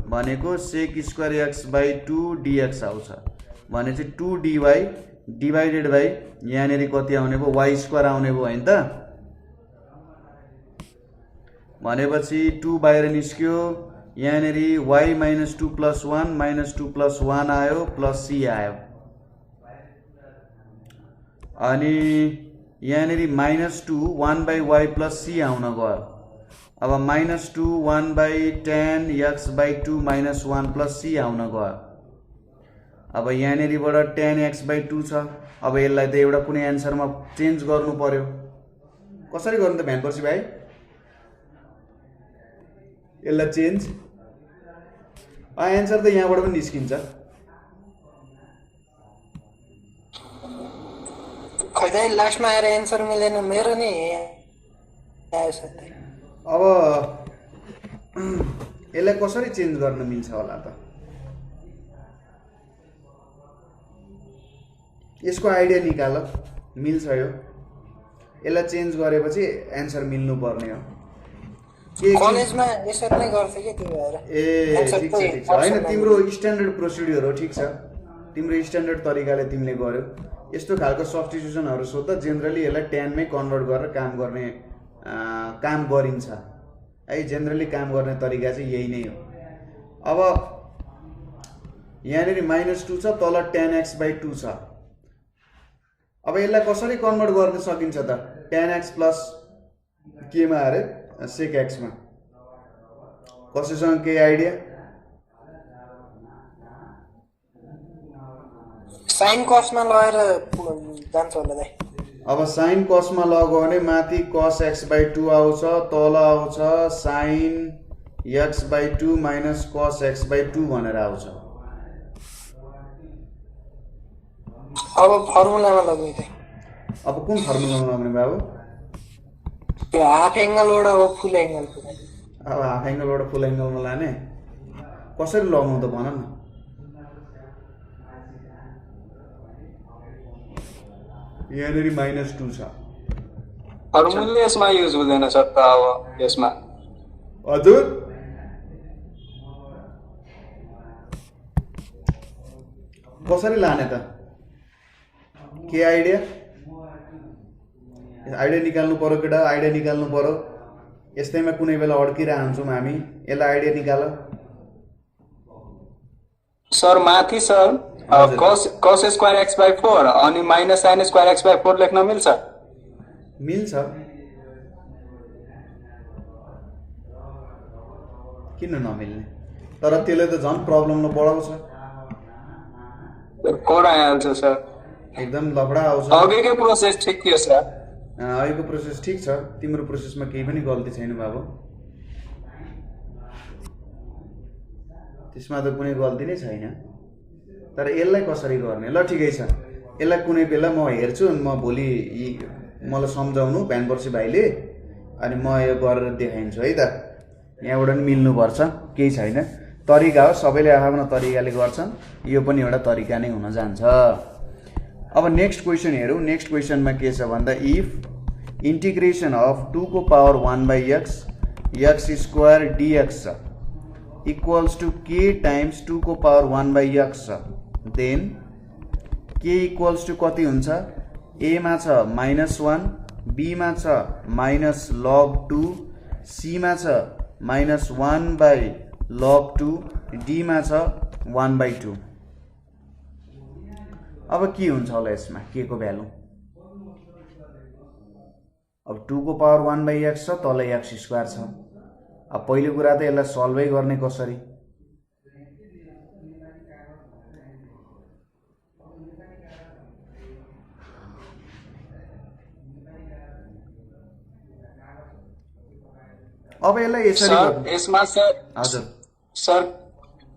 भनेको sec square x by 2 dx आउँछ। भनेपछि 2dy डिभाइडेड बाई यहाँनिर कति आउने भयो y स्क्वायर आउने भयो हैन त भनेपछि 2 बाहिर निस्क्यो यहाँनिर y - 2 + 1 - 2 + 1 आयो प्लस c आयो अनि यहाँनिर -2 1/y + c आउन गयो अब -2 1/tan x/2 - 1 + c आउन गयो अब यहाँनिरबाट tan x/2 छ अब यसलाई त एउटा कुनै एन्सरमा चेन्ज गर्नु पर्यो कसरी गर्नु त भ्यानपर्सी भाइ यसलाई चेन्ज एन्सर त यहाँबाट पनि निस्किन्छ खै दाइ लास्टमा आएर एन्सर मिलेन मेरो नि आयो सधैँ अब यसलाई कसरी चेन्ज गर्न मिल्छ होला त यसको आइडिया निकाल मिल्छ यो यसलाई चेन्ज गरेपछि एन्सर मिल्नु पर्ने हो कलेजमा यसरी नै गर्थे के त्यो भएर ए ठिक छ हैन तिम्रो स्ट्यान्डर्ड प्रोसिड्युर हो ठिक छ तिम्रो स्ट्यान्डर्ड तरिकाले तिमीले गर्यो यस्तो खालको सब्स्टिट्युसनहरु सोध्दा जेनरली यसलाई ट्यानमै कन्भर्ट गरेर काम गरिन्छ है जेनरली काम गर्ने तरिका चाहिँ यही नै हो अब यहाँनिर -2 छ तल tan x/2 छ अब यसलाई कसरी कन्भर्ट गर्न सकिन्छ त tan x प्लस के मा अरे sec x मा कसैसँग के आइडिया साइन कसमा लगेर जान्छ होला दाइ अब साइन कसमा लगायो भने माथि cos x/2 आउँछ तल आउँछ sin x/2 minus cos x/2 भनेर आउँछ अब फर्मुलामा लगाउँ दाइ अब कुन फर्मुलामा लगाउने बाबु त्यो हाफ एंगलबाट हो फुल एंगल अब हाफ एंगलबाट फुल एंगलमा लाने कसरी लगाउँ त भन न यहाँनिर -2 छ फर्मुला यसमा युज हुँदैन सर त अब यसमा हजुर कसरी लाने त के आइडिया निकाल्नु पर्यो केटा आइडिया निकाल्नु पर्यो यस्तैमा कुनै बेला अड्किरा हुन्छौँ हामी यसलाई आइडिया निकाल सर माथि सर cos स्क्वायर x/4 अनि माइनस sin स्क्वायर x/4 लेख्न मिल्छ किन नमिल्ने तर त्यसले त झन् प्रब्लममा बढाउँछ कोड आइहाल्छ सर एकदम लफडा आउँछ अघिकै प्रोसेस ठिक थियो सर अहिलेको प्रोसेस ठिक छ तिम्रो प्रोसेसमा केही पनि गल्ती छैन बाबु त्यसमा त कुनै गल्ती नै छैन तर यसलाई कसरी गर्ने ल ठिकै छ यसलाई कुनै बेला म हेर्छु म भोलि मलाई सम्झाउनु भ्यानपर्सी भाइले अनि म यो गरेर देखाइन्छु है त यहाँबाट पनि मिल्नुपर्छ केही छैन तरिका हो सबैले आफ्नो तरिकाले गर्छन् यो पनि एउटा तरिका नै हुन जान्छ अब नेक्स्ट क्वेसन हेरौँ नेक्स्ट क्वेसनमा के छ भन्दा इफ इंटीग्रेशन अफ 2 को पावर 1/x x स्क्वायर dx equals to k times 2 को power 1/x then k equals to कति हुन्छ a मा छ -1 b मा छ -log2 c मा छ -1/log2 d मा छ 1/2 अब के हुन्छ होला यसमा के को भ्यालु अब 2 को पावर 1/x छ तल x स्क्वायर छ अब पहिलो कुरा त यसलाई सल्भै गर्ने कसरी अब यसलाई यसरी सर यसमा सर हजुर सर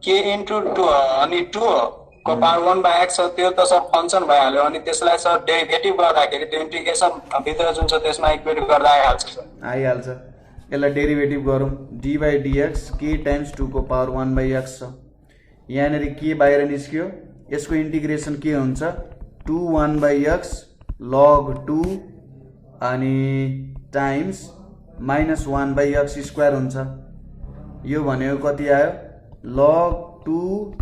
k * 2 अनि 2 को पावर 1/x छ त्यो त सब फंक्सन भइहाल्यो अनि त्यसलाई सर डेरिभेटिभ गर्दाखेरि त्यो इन्टिग्रेसन भित्र जुन छ त्यसमा इक्वेट गर्दा आइहाल्छ सर आइहाल्छ यसलाई डेरिभेटिभ गरौँ d/dx k टाइम्स 2 को पावर 1/x छ यहाँनिर के बाहिर निस्क्यो यसको इन्टिग्रेसन के हुन्छ 2 1/x log 2 अनि टाइम्स -1/x स्क्वायर हुन्छ यो भनेको कति आयो log 2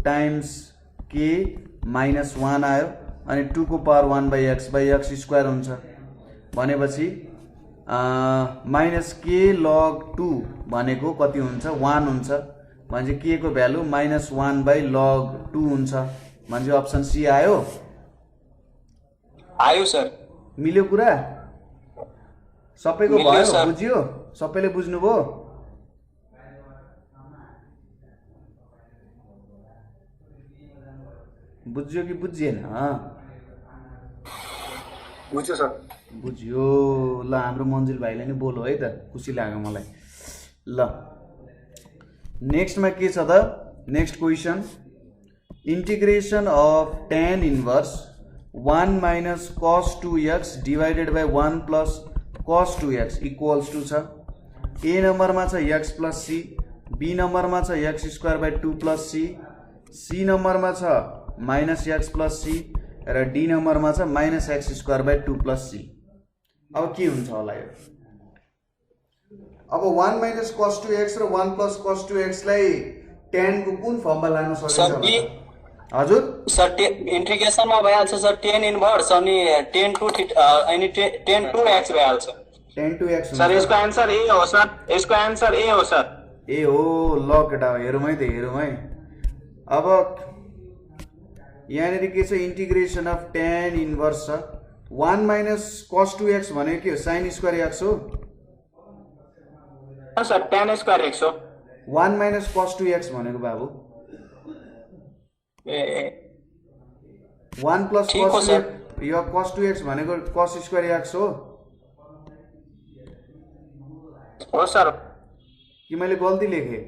टाइम्स k -1 आयो अनि 2 को पावर 1/x स्क्वायर हुन्छ भनेपछि -k log 2 भनेको कति हुन्छ 1 हुन्छ भनेपछि k को भ्यालु -1/log 2 हुन्छ भनेपछि अप्सन सी आयो आयो सर मिल्यो कुरा सबैको मिल्यो भयो सर। बुझ्यो सबैले बुझ्नुभयो बुझ्यो कि बुझिएन बुझ्यो सर बुझ्यो ल हाम्रो मन्जिल भाइले नि बोलो है त खुसी लाग्यो मलाई ल नेक्स्टमा के छ त next question integration of tan inverse 1 minus cos 2x divided by 1 plus cos 2x equals to छ a नम्बरमा छ x plus c b नम्बरमा छ x square by 2 plus c c नम्बरमा छ minus x plus c र d नम्बरमा छ minus x square by 2 plus c अब के हुन्छ होला यो अब 1 minus cos 2x र 1 plus cos 2x लाई tan को कुन फर्ममा लान सकिन्छ सर होला हजुर सर इंटीग्रेशनमा भइहाल्छ सर tan इन्भर्स अनि tan 2 अनि tan 2x भइहाल्छ tan 2x सर यसको आन्सर ए हो सर यसको आन्सर ए हो सर ए हो ल केटा हेरौँ है त हेरौँ है अब यहाँनिर के छ इंटीग्रेशन अफ tan इन्भर्स छ 1 minus cos 2x भनेको के हो sin स्क्वायर x हो सर tan स्क्वायर x हो 1 minus cos 2x भनेको बाबु ए 1 plus ठीक हो cos सर। 2x यो cos 2x भनेको cos स्क्वायर x हो हो सर कि मैले गल्ती लेखेँ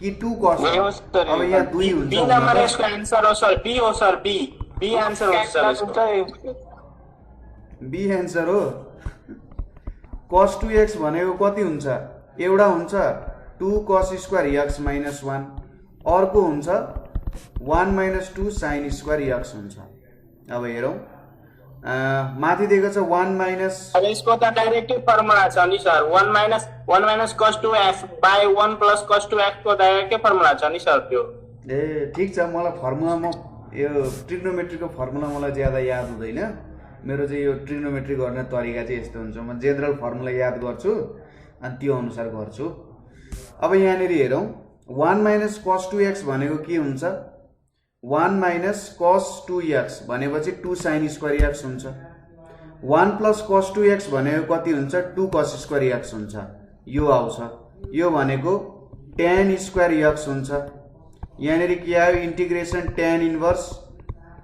कि 2 cos ए हो सर अब यहाँ 2 हुन्छ बी नम्बर यसको आन्सर हो सर बी हो सर बी बी आन्सर हो सर यसको बी एन्सर हो cos 2x भनेको कति हुन्छ एउटा हुन्छ 2 cos स्क्वायर x minus 1 अर्को हुन्छ 1 minus 2 sin स्क्वायर x हुन्छ अब हेरौँ माथि दिएको छ 1 minus अब यसको त डाइरेक्टली फर्मुला छ नि sir 1 minus cos 2x by 1 plus cos 2x को डाइरेक्टली फर्मुला छ नि सर त्यो ए ठिक छ मलाई फर्मुला म यो ट्रिग्नोमेट्रीको फर्मुला मलाई ज्यादा याद हुँदैन मेरो चाहिँ यो ट्रिग्नोमेट्री गर्ने तरिका चाहिँ यस्तो हुन्छ म जेनरल फर्मुला याद गर्छु अनि त्यो अनुसार गर्छु अब यहाँनिर हेरौँ 1 minus cos 2x भनेको के हुन्छ 1 minus cos 2x भनेपछि 2 sin स्क्वायर x हुन्छ 1 plus cos 2x भनेको कति हुन्छ 2 cos स्क्वायर x हुन्छ यो आउँछ यो भनेको tan स्क्वायर x हुन्छ यहाँनिर के आयो integration tan inverse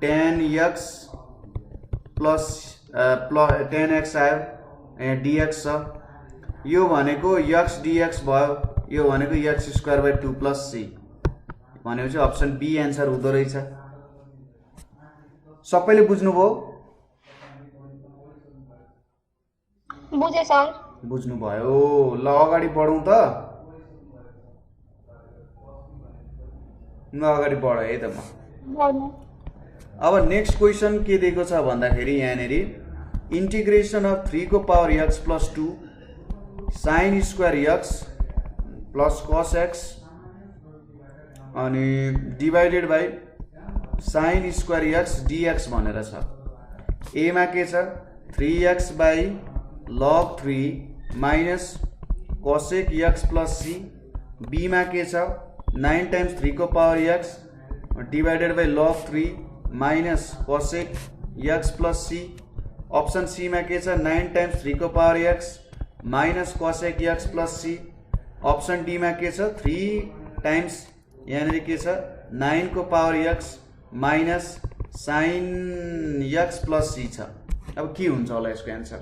tan x plus tan x आयो dx छ यो भनेको x dx भयो यो भनेको x square by 2 plus c भनेपछि अप्सन बी एन्सर हुँदो रहेछ सबैले बुझ्नुभयो बुझे सर बुझ्नुभयो ल अगाडि बढौँ त म अगाडि बढेँ है त म अब नेक्स्ट क्वेसन के दिएको छ भन्दाखेरि यहाँनिर इंटीग्रेशन अफ 3 को power x plus 2 sin square x plus cos x अनि divided by sin square x dx भनेर छ a मा के छ 3x बाई log 3 minus cosec x plus c b मा के छ 9 टाइम्स 3 को power x divided by log 3 minus cosec x plus c option C में के छ 9 टाइम्स 3 को power x minus cosec x plus c option D में के छ 3 टाइम्स यहाँ के छ 9 को power x minus sin x plus c छ अब के हुन्छ होला यसको आन्सर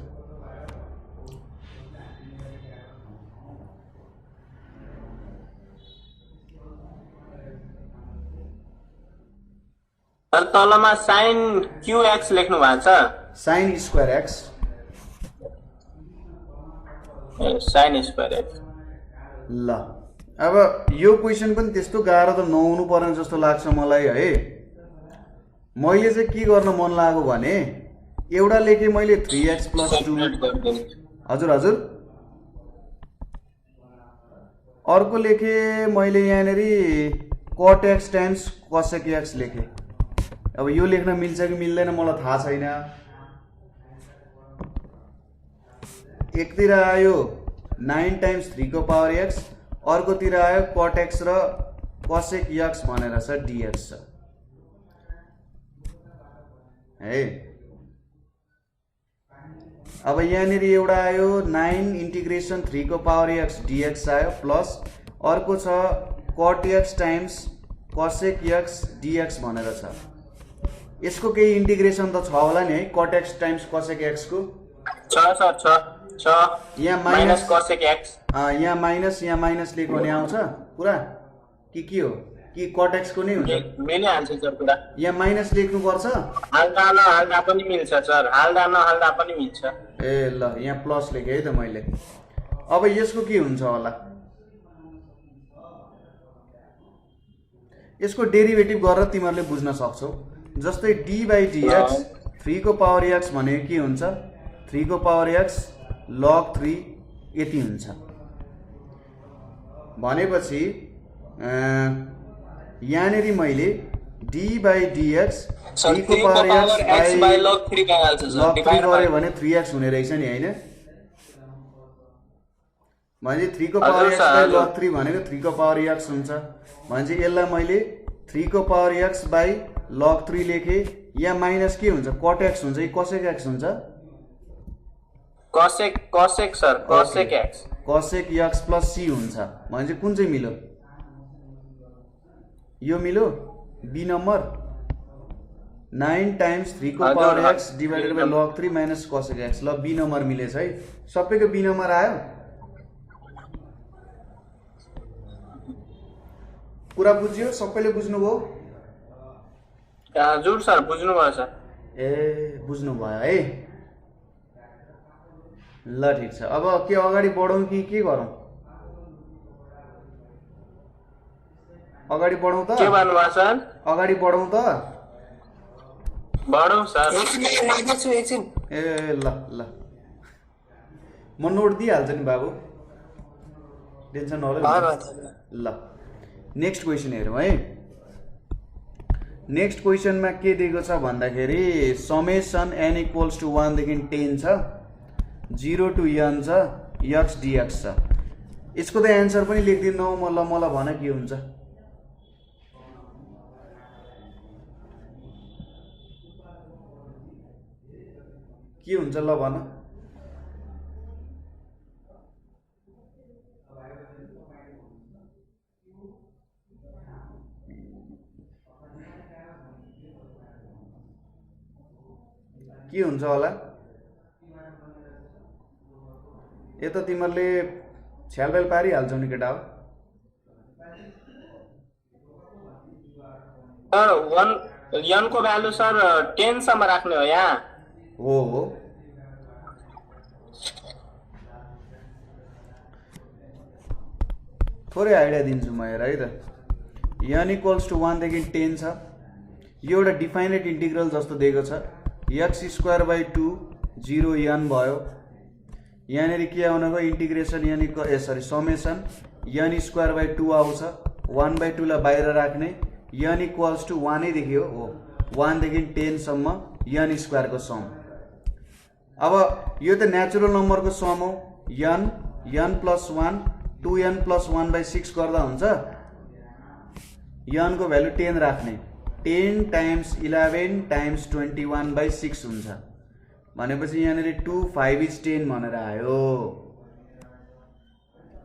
तलमा sin qx लेख्नु भएको छ sin square x sin square x ल अब यो क्वेसन पनि त्यस्तो गाह्रो त नहुनु पर्ने जस्तो लाग्छ मलाई है मैले चाहिँ के गर्न मन लाग्यो भने एउटा लेखे मैले 3x प्लस 2 हजुर हजुर अर्को लेखे मैले यहाँनेरि cot x times cosec x लेखेँ। अब यो लेख्न मिल्छ कि मिल्दैन मलाई थाहा छैन। एकतिर आयो 9 टाइम्स 3 को पावर x, अर्कोतिर आयो cot x र cosec x भनेर छ dx छ है। अब यहाँनिर एउटा आयो 9 इंटीग्रेशन 3 को पावर x dx आयो प्लस अर्को छ cot x times cosec x dx भनेर छ। यसको केही इंटीग्रेशन त छ होला नि है, cot x times cosec x को छ सर छ यहाँ माइनस cosec x यहाँ माइनस लेख्यो भने आउँछ पुरा के हो कि cot x को नै हुन्छ मिलिहाल्छ सर पुरा। यहाँ माइनस लेख्नु पर्छ। हाल्दा नहाल्दा पनि मिल्छ सर, हाल्दा नहाल्दा पनि मिल्छ। ए ल यहाँ प्लस लेखेँ है त मैले। अब यसको के हुन्छ होला, यसको डेरिभेटिभ गरेर तिमीहरूले बुझ्न सक्छौ। जस्तै d बाई dx 3 को पावर x भनेको के हुन्छ, 3 को पावर x log 3 यति हुन्छ भनेपछि यहाँनिर मैले d बाई dx 3 को पावर x बाई log 3 भइहाल्छ सर। log 3 गऱ्यो भने 3x हुने रहेछ नि हैन। भने 3 को पावर x बाई log 3 भनेको 3 को पावर x हुन्छ। भने यसलाई मैले 3 को पावर x बाई log 3 लेखेँ। यहाँ माइनस के हुन्छ, cot x हुन्छ कि cosec x हुन्छ? cosec sir, cosec x cosec x plus c हुन्छ। भने कुन चाहिँ मिल्यो, यो मिल्यो बी नम्बर 9 टाइम्स 3 को power x divided by log 3 minus cosec x। ल बी नम्बर मिलेछ है, सबैको बी नम्बर आयो। कुरा बुझ्यो, सबैले बुझ्नुभयो? हजुर सर बुझ्नु भयो सर। ए बुझ्नु भयो है, ल ठिक छ। अब के अगाडि बढौँ कि के गरौँ? अगाडि बढौँ त? के भन्नुभयो सर? अगाडि बढौँ त? बढौँ सर। एकछिन ए ल म नोट दिइहाल्छु नि बाबु, टेन्सन नलिनु। ल नेक्स्ट क्वेसन हेरौँ है। नेक्स्ट क्वेसनमा के दिएको छ भन्दाखेरि समेसन n इक्वल्स टु 1 देखि 10 छ, 0 टु n छ, x dx छ। यसको त एन्सर पनि लेखिदिनु मलाई भन के हुन्छ। के हुन्छ ल भन। के हुन्छ होला, यो त तिमीहरूले छ्यालबेल पारिहाल्छौ नि केटा हो। सर n को भ्यालु सर 10 सम्म राख्ने हो यहाँ। हो थोरै आइडिया दिन्छु म हेर है त। n इक्वल्स टु 1 देखि 10 छ, यो एउटा डिफाइनेट इन्टिग्रल जस्तो दिएको छ। x स्क्वायर बाई 2 0 n भयो। यहाँनिर के आउन गयो, integration summation n square by 2 आउँछ। 1 बाई 2 लाई बाहिर राख्ने, n इक्वल्स टु 1 नै देखियो हो, 1 देखि 10 सम्म n स्क्वायर को सम। अब यो त नेचुरल नम्बर को सम हो, n plus 1 2n plus 1 by 6 गर्दा हुन्छ। n को भ्यालु 10 राख्ने, 10 टाइम्स 11 टाइम्स 21 बाई 6 हुन्छ। भनेपछि यहाँनिर 2 5 इज 10 भनेर आयो।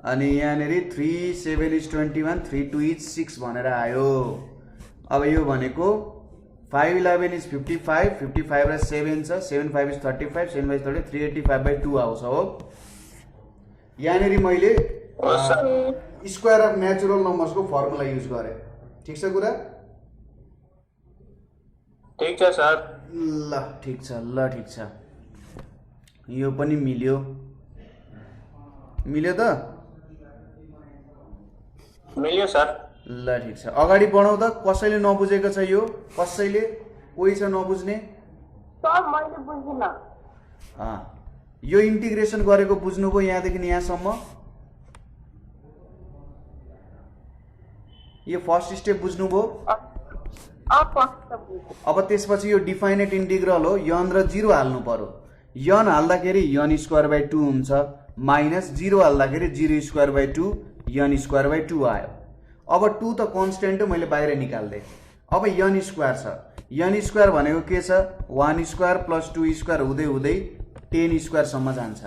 अनि यहाँनिर 3 7 इज 21 3 2 इज 6 भनेर आयो। अब यो भनेको 5 11 इज 55 55 र 7 छ, 7 5 इज 35 7 5 30 385 बाई 2 आउँछ हो। यहाँनिर मैले स्क्वायर अफ नेचुरल नम्बर्स को फर्मुला युज गरेँ। ठिक छ कुरा? ठीक छ सर। ल ठिक छ यो पनि मिल्यो त? मिल्यो सर। ल ठिक छ, अगाडि बढौँ त। कसैले नबुझेको छ यो? कसैले कोही छ नबुझ्ने? सर मैले बुझिन। यो इन्टिग्रेसन गरेको बुझ्नुभयो यहाँदेखि यहाँसम्म? यो फर्स्ट स्टेप बुझ्नुभयो। फर्स्ट अब त्यसपछि यो डिफाइनेट इन्टिग्रल हो, यन र 0 हाल्नु पर्यो। यन हाल्दाखेरि यन स्क्वायर बाई 2 हुन्छ, माइनस 0 हाल्दाखेरि 0 square by 2 N square by 2 आयो। अब 2 त कन्स्टेन्ट हो, मैले बाहिर निकाल्दै। अब यन स्क्वायर छ, यन स्क्वायर भनेको के छ 1 स्क्वायर प्लस 2 स्क्वायर हुँदै हुँदै 10 स्क्वायरसम्म जान्छ।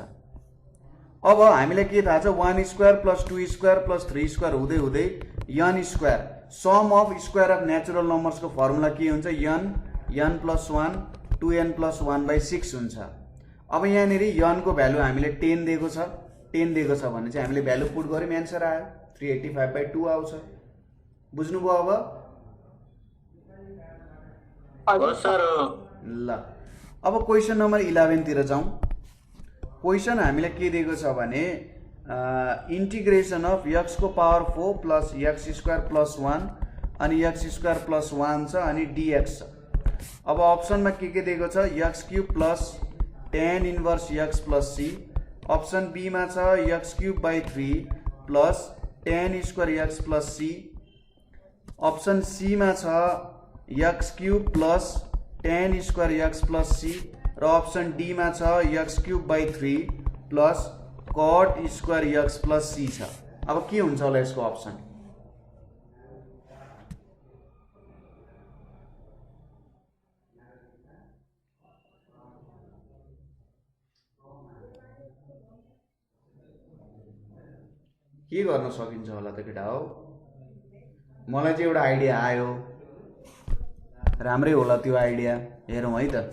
अब हामीलाई के थाहा छ 1 square plus 2 square plus 3 square हुँदै हुँदै n square, sum of square of natural नम्बर्सको फर्मुला के हुन्छ यन प्लस 1 2n प्लस 1/6 हुन्छ। अब यहाँनिर यनको भ्यालु हामीले 10 दिएको छ, 10 दिएको छ भने चाहिँ हामीले भ्यालु पुट गर्यौँ, एन्सर आयो 385/2 आउँछ। बुझ्नुभयो अब? ल अब क्वेसन नम्बर 11 तिर जाउँ। क्वेसन हामीलाई के दिएको छ भने इन्टिग्रेसन अफ x को power 4 plus x square plus 1 अनि x स्क्वायर प्लस 1 छ अनि dx छ। अब अप्सनमा के दिएको छ x cube plus tan inverse x plus c। Option B मा छ x cube by 3 plus tan square x plus c। Option C मा छ x cube plus tan square x plus c र अप्सन डी मा छ x cube by 3 plus cot square x plus c छ। अब के हुन्छ होला यसको अप्सन? के गर्न सकिन्छ होला त केटा हो? मलाई चाहिँ एउटा आइडिया आयो, राम्रै होला त्यो आइडिया, हेरौँ है त।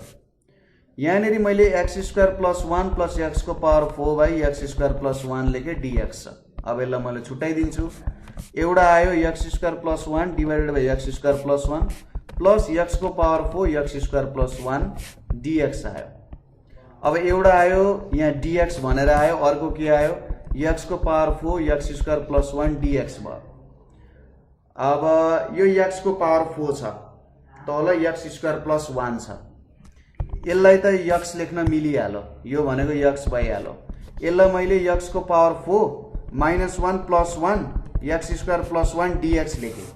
यहाँनिर मैले x square plus 1 plus x को power 4 by x square plus 1 लेखेँ dx छ। अब यसलाई मैले छुट्याइदिन्छु। एउटा आयो x square plus 1 divided by x square plus 1 plus x को power 4 x square plus 1 dx आयो। अब एउटा आयो यहाँ dx भनेर आयो, अर्को के आयो x को power 4 x square plus 1 dx भयो। अब यो x को पावर 4 छ, तल x स्क्वायर प्लस 1 छ, यसलाई त x लेख्न मिलिहाल्यो, यो भनेको x भइहाल्यो। यसलाई मैले x को power 4 minus 1 plus 1 x square plus 1 dx लेखेँ।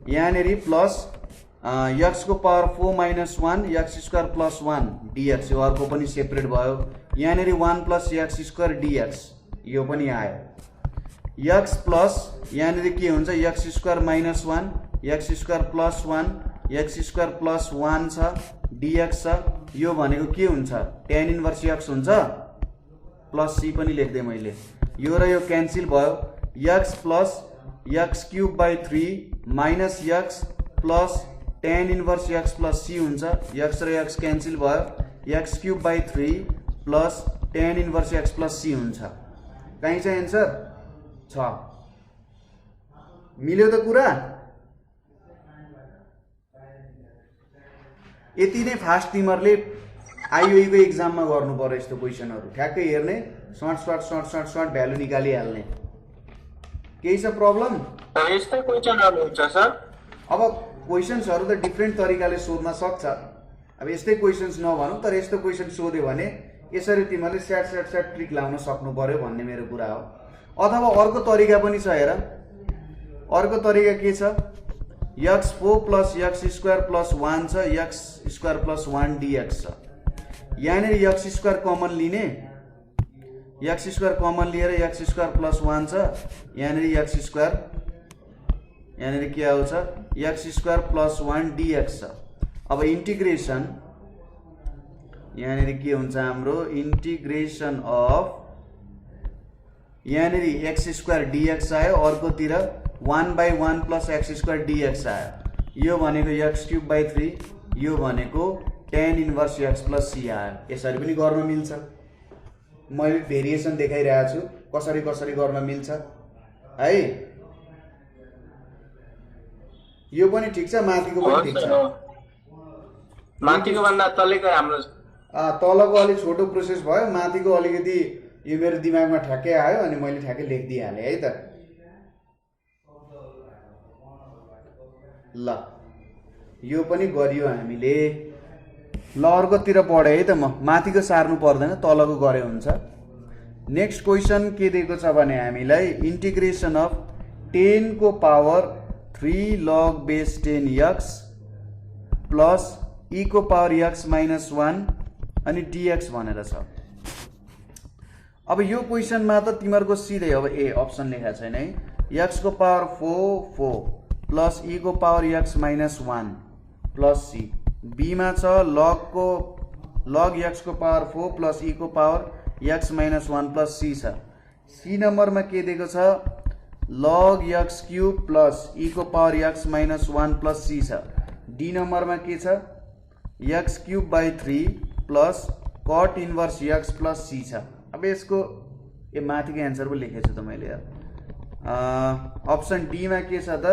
यहाँनिर प्लस x को power 4 minus 1 x square plus 1 dx, यो अर्को पनि सेपरेट भयो। यहाँनिर 1 प्लस x स्क्वायर dx, यो पनि आयो। x प्लस यहाँनिर के हुन्छ x square minus 1 x square plus 1 x square plus 1 छ dx छ, यो भनेको के हुन्छ tan इन्भर्स x हुन्छ, प्लस c पनि लेख्दै मैले, यो र यो क्यान्सिल भयो। x plus x cube by 3 minus x plus tan inverse x plus c हुन्छ, x र x क्यान्सिल भयो, x cube by 3 plus tan inverse x plus c हुन्छ। कहीँ चाहिँ एन्सर छ, मिल्यो त कुरा? यति नै फास्ट तिमीहरूले आइओईको एक्जाममा गर्नु पर्यो यस्तो क्वेसनहरू, ठ्याक्कै हेर्ने, सर्ट भ्यालु निकालिहाल्ने। केही छ प्रब्लम? यस्तै क्वेसनहरू हुन्छ सर। अब क्वेसन्सहरू त डिफ्रेन्ट तरिकाले सोध्न सक्छ, अब यस्तै क्वेसन्स नभनौँ, तर यस्तो क्वेसन सोध्यो भने यसरी तिमीहरूले स्याट ट्रिक लाउन सक्नु पर्यो भन्ने मेरो कुरा हो। अथवा अर्को तरिका पनि छ, हेर अर्को तरिका के छ, x4 plus x square plus 1 छ, x स्क्वायर प्लस 1 dx छ। यहाँनिर x स्क्वायर कमन लिने, x स्क्वायर कमन लिएर x स्क्वायर प्लस 1 छ, यहाँनिर x स्क्वायर, यहाँनिर के आउँछ x स्क्वायर प्लस 1 dx छ। अब इन्टिग्रेसन, यहाँनिर के हुन्छ हाम्रो इन्टिग्रेसन अफ, यहाँनिर x स्क्वायर dx आयो, अर्कोतिर 1/1 प्लस x स्क्वायर dx आयो, यो भनेको x क्यूब बाई 3, यो भनेको tan inverse x plus c आयो। यसरी पनि गर्न मिल्छ, मैले भेरिएसन देखाइरहेको छु कसरी कसरी गर्न मिल्छ है। यो पनि ठिक छ, माथिको पनि ठिक छ, माथिको भन्दा तलको राम्रो छ। तलको अलिक छोटो प्रोसेस भयो, माथिको अलिकति यो मेरो दिमागमा ठ्याक्कै आयो अनि मैले ठ्याक्कै लेखिदिइहालेँ है त। ल यो पनि गरियो हामीले। ल अर्कोतिर पढेँ है त, म माथिको सार्नु पर्दैन, तलको गरे हुन्छ। नेक्स्ट क्वेसन के दिएको छ भने हामीलाई इन्टिग्रेसन अफ 10 को power 3 log base 10 x plus e को पावर x माइनस 1 अनि dx भनेर छ। अब यो क्वेसनमा त तिमीहरूको सिधै अब ए अप्सन लेखा छैन है। x को पावर 4 प्लस e को power x minus 1 plus c। b मा छ log x को पावर 4 प्लस e को power x minus 1 plus c छ। c नम्बरमा के दिएको छ log x cube plus e को power x minus 1 plus c छ। d नम्बरमा के छ x cube by 3 plus cut inverse x plus c छ। अब यसको यो माथिको एन्सर पो लेखेछु त मैले यार। अप्सन डी मा के छ त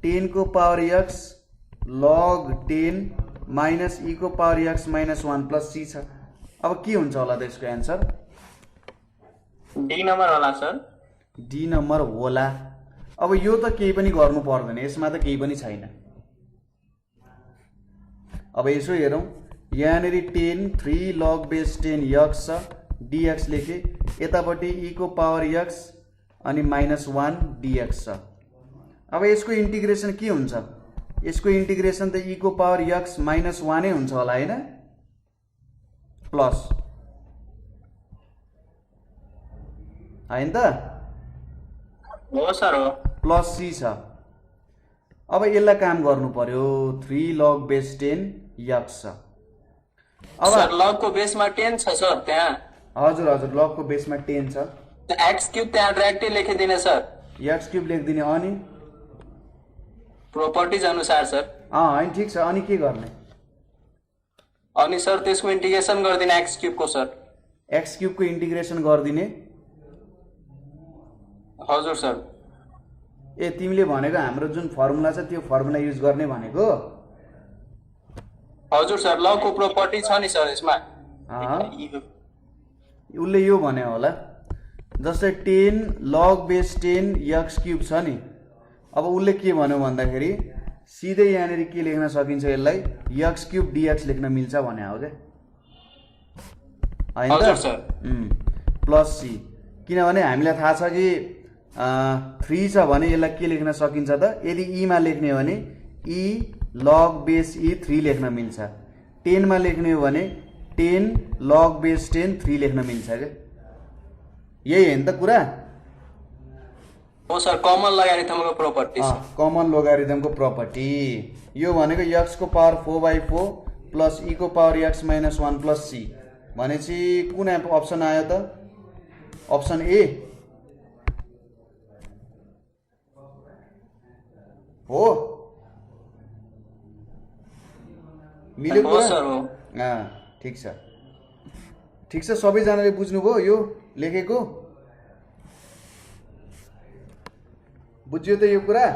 10 को power x log 10 minus e को power x minus 1 plus c छ। अब के हुन्छ होला त यसको एन्सर? डी नम्बर होला सर। डी नम्बर होला। अब यो त केही पनि गर्नु पर्दैन, यसमा त केही पनि छैन। अब यसो हेरौँ, यहाँनिर 10 3 log बेस 10 x छ, dx लेखे, यतापट्टि e को पावर x अनि माइनस 1 dx छ। अब यसको इन्टिग्रेसन के हुन्छ? यसको इन्टिग्रेसन त e को पावर x माइनस 1 नै हुन्छ होला हैन? प्लस हैन त? हो सर हो। प्लस c छ। अब यसलाई काम गर्नु पर्यो। 3 log बेस 10 x छ। अब सर log को बेसमा 10 छ सर त्यहाँ। हजुर हजुर log को बेसमा 10 छ। x क्यूब त्यहाँ डाइरेक्टली लेखिदिने सर। x क्यूब लेखिदिने अनि प्रोपर्टिज अनुसार सर। हैन ठिक छ। अनि के गर्ने? अनि सर त्यसको इन्टिग्रेसन गरिदिने x क्यूब को सर। x क्यूब को इन्टिग्रेसन गरिदिने। हजुर सर। ए तिमीले भनेको हाम्रो जुन फर्मुला छ त्यो फर्मुला युज गर्ने भनेको? हजुर सर log को प्रोपर्टी छ नि सर यसमा। उसले यो भने होला। जस्तै 10 log बेस 10 x क्यूब छ नि। अब उसले के भन्यो भन्दाखेरि सिधै यहाँनिर के लेख्न सकिन्छ यसलाई x क्यूब dx लेख्न मिल्छ भने हो के? हैन हजुर त? सर। Plus c। किनभने हामीलाई थाहा छ कि 3 छ भने यसलाई के लेख्न सकिन्छ त? यदि e मा लेख्ने हो भने e log बेस e 3 लेख्न मिल्छ। 10 मा लेख्ने हो भने 10 log बेस 10 3 लेख्न मिल्छ के? यही हैन त कुरा? हो सर, कमन लोगारिथमको प्रोपर्टी छ। कमन लोगारिथमको प्रपर्टी। यो भनेको x को पावर 4/4 प्लस e को power x minus 1 plus c भनेपछि कुन अप्सन आयो त? अप्सन ए हो। मिल्यो हो कुरा? सर हो। ठिक छ। ठिक छ, सबैजनाले बुझ्नुभयो यो लेखेको? बुझ्यो त यो कुरा?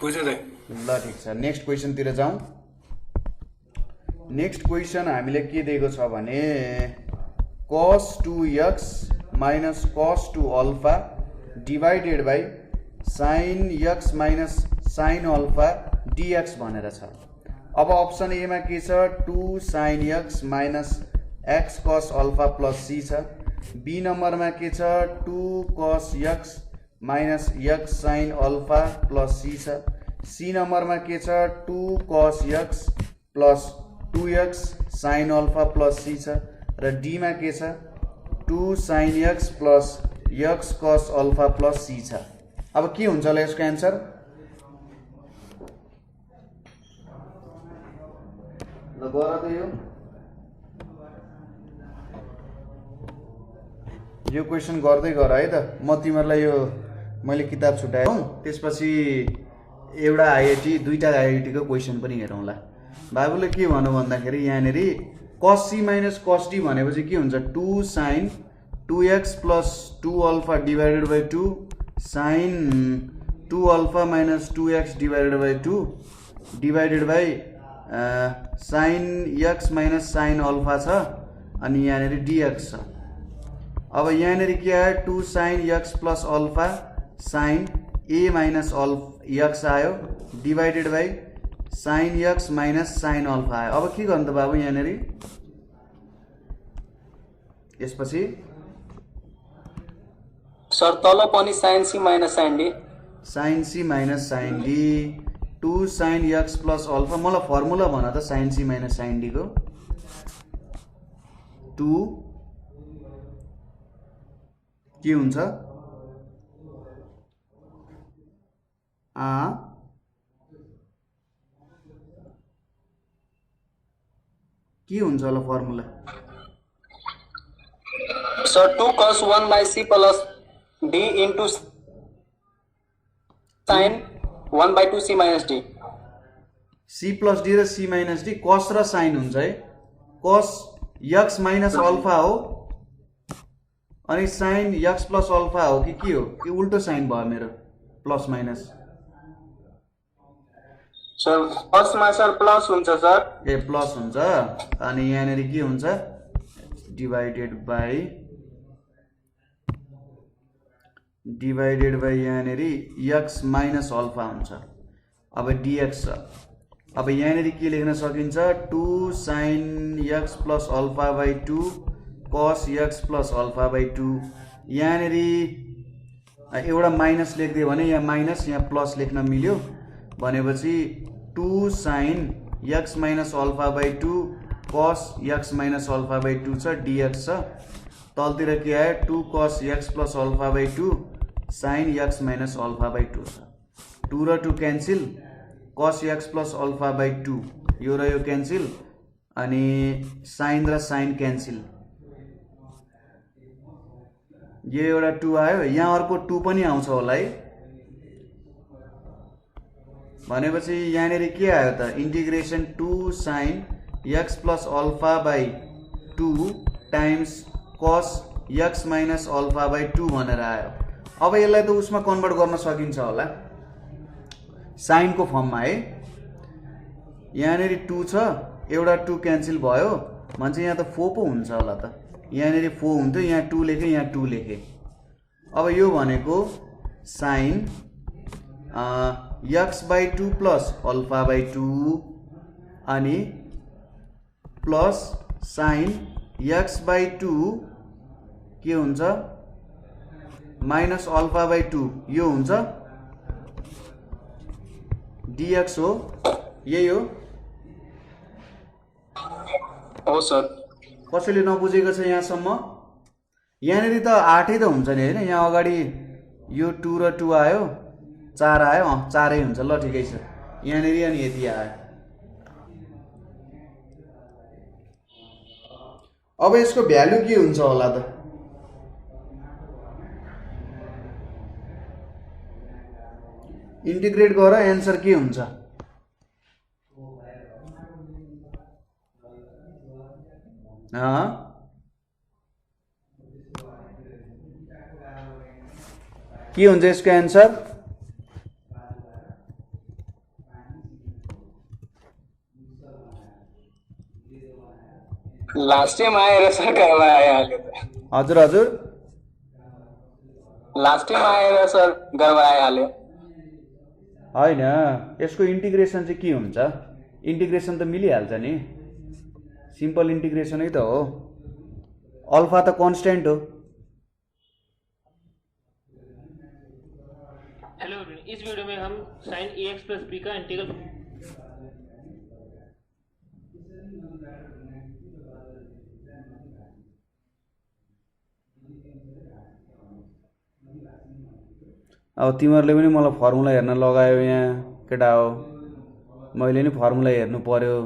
बुझ्यो त। ल ठिक छ, नेक्स्ट क्वेसनतिर जाउँ। नेक्स्ट क्वेसन हामीले के दिएको छ भने cos 2x minus cos 2 alpha divided by sin x minus sin alpha dx भनेर छ। अब अप्सन ए मा के छ 2 sin x minus x cos alpha plus c छ। बी नम्बरमा के छ 2 cos x minus x sin alpha plus c छ। सी नम्बरमा के छ 2 cos x plus 2x sin alpha plus c छ। र डी मा के छ 2 sin x plus x cos alpha plus c छ। अब के हुन्छ होला यसको एन्सर? ल गर त यो क्वेसन गर्दै गर है त। म तिमीहरूलाई यो मैले किताब छुट्याएँ, त्यसपछि एउटा आइआइटी दुईटा आइआइटीको क्वेसन पनि हेरौँला। बाबुले के भन्नु भन्दाखेरि यहाँनिर cos c minus cos d भनेपछि के हुन्छ 2 sin 2x plus 2 alpha divided by 2 sin 2 alpha minus 2x divided by 2 divided by sin x minus sin alpha छ अनि यहाँनिर dx छ। अब यहाँनिर के आयो 2 sin x plus alpha sin a minus x आयो divided by sin x minus sin alpha आयो। अब के गर्नु त बाबु यहाँनिर? यसपछि सर तल पनि sine C minus sine D sine C minus sine D 2 sine x plus alpha मलाई फर्मुला भन त sine C minus sine D को 2 के हुन्छ के हुन्छ होला formula sir 2 cos 1 by c plus d into sin 1 by 2 c minus d c plus D र c माइनस डी कस र साइन हुन्छ है कस एक्स माइनस अल्फा हो अनि साइन एक्स प्लस अल्फा हो कि के हो कि उल्टो साइन भयो मेरो प्लस माइनस सर फर्स्टमा सर प्लस हुन्छ सर ए प्लस हुन्छ अनि यहाँनिर के हुन्छ डिभाइडेड बाई यहाँनिर एक्स माइनस अल्फा हुन्छ अब डिएक्स छ अब यहाँनिर के लेख्न सकिन्छ 2 sine x plus alpha by 2 कस एक्स प्लस अल्फा बाई 2 यहाँनिर एउटा माइनस लेखिदियो भने यहाँ माइनस यहाँ प्लस लेख्न मिल्यो भनेपछि 2 sine x minus alpha by 2 कस एक्स माइनस अल्फा बाई 2 छ डिएक्स छ तलतिर के आयो 2 कस x plus alpha by 2 sine x minus alpha by 2 छ 2 र 2 क्यान्सिल कस एक्स प्लस अल्फा बाई 2 यो र यो क्यान्सिल अनि साइन र साइन क्यान्सिल यो एउटा 2 आयो यहाँ अर्को 2 पनि आउँछ होला है भनेपछि यहाँनिर के आयो त integration 2 sine x plus alpha by 2 times कस एक्स माइनस अल्फा बाई 2 भनेर आयो अब यसलाई त उसमा कन्भर्ट गर्न सकिन्छ होला साइनको फर्ममा है यहाँनिर 2 छ एउटा 2 क्यान्सिल भयो भन्छ यहाँ त 4 पो हुन्छ होला त यहाँनिर 4 हुन्थ्यो यहाँ 2 लेखेँ यहाँ 2 लेखेँ अब यो भनेको sign x by 2 plus alpha by 2 अनि प्लस साइन एक्स बाई 2 के हुन्छ माइनस अल्फा बाई 2 यो हुन्छ डिएक्स हो यही हो सर कसैले नबुझेको छ यहाँसम्म यहाँनिर त 8 त हुन्छ नि होइन यहाँ अगाडि यो 2 र 2 आयो 4 आयो 4 हुन्छ ल ठिकै छ यहाँनिर अनि यति आयो अब यसको भ्यालु के हुन्छ होला त इन्टिग्रेट गर एन्सर के हुन्छ के हुन्छ यसको एन्सर लास्ट टाइम आएर सर घरमा आइहाल्यो हजुर हजुर लास्ट टाइम आएर सर घरमा आइहाल्यो होइन यसको इन्टिग्रेसन चाहिँ के हुन्छ इन्टिग्रेसन त मिलिहाल्छ नि सिम्पल इन्टिग्रेसनै त हो अल्फा त कन्स्टेन्ट हो हेलो इस वीडियो में हम sine A x plus B का इंटीग्रल अब तिमीहरूले पनि मलाई फर्मुला हेर्न लगायो यहाँ केटा हो मैले नि फर्मुला हेर्नु पर्यो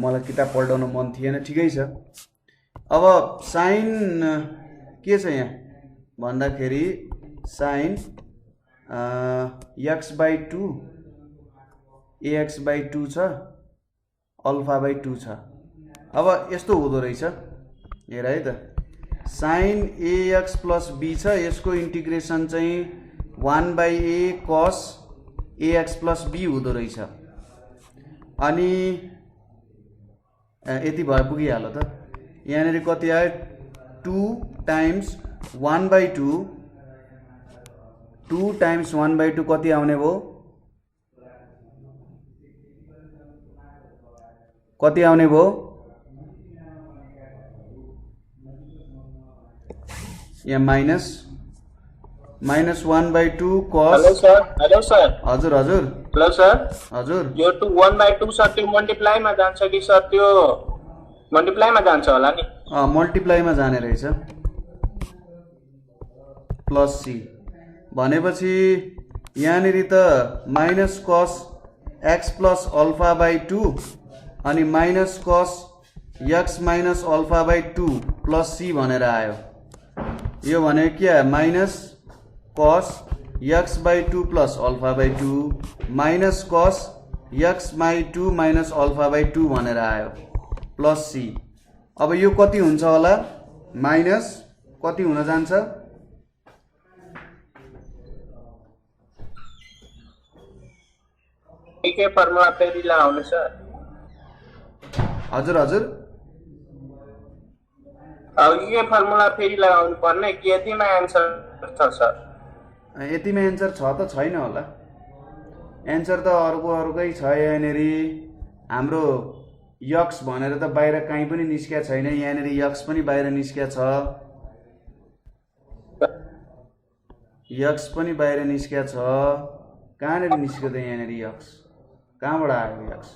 मलाई किताब पल्टाउन मन थिएन ठिकै छ अब साइन के छ यहाँ भन्दाखेरि sign x by 2 ax by 2 छ अल्फा बाई 2 छ अब यस्तो हुँदो रहेछ हेर है त साइन एएक्स प्लस बी छ यसको इन्टिग्रेसन चाहिँ 1 बाई ए कस एएक्स प्लस बी हुँदो रहेछ अनि यति भए पुगिहाल्यो त यहाँनिर कति आयो 2 टाइम्स 1 बाई 2 2 टाइम्स 1 बाई 2 कति आउने भयो कति आउने भयो यहाँ minus -1/2 hello cos sir, hello sir, हजुर हजुर हेलो सर, हजुर यो 1/2 सर त्यो मल्टिप्लाईमा जान्छ कि सर त्यो मल्टिप्लाईमा जान्छ होला नि? मल्टिप्लाईमा जाने रहेछ प्लस सी भनेपछि यहाँनिर त minus cos x plus alpha by 2 अनि minus cos x minus alpha by 2 plus C भनेर आयो। यो भनेको के आयो minus cos x by 2 plus alpha by 2 minus cos x by 2 minus alpha by 2 भनेर आयो प्लस सी। अब यो कति हुन्छ होला माइनस कति हुन जान्छ के फर्मुला फेरि लगाउनु सर? हजुर हजुर अब के फर्मुला फेरि लगाउनु पर्ने कि यतिमा एन्सर छ सर? यतिमा एन्सर छ त छैन होला एन्सर त अर्कै छ। यहाँनिर हाम्रो यक्स भनेर त बाहिर कहीँ पनि निस्किया छैन। यहाँनिर यक्स पनि बाहिर निस्किया छ, यक्स पनि बाहिर निस्किया छ। कहाँनिर निस्क्यो त यहाँनिर यक्स? कहाँबाट आयो यक्स?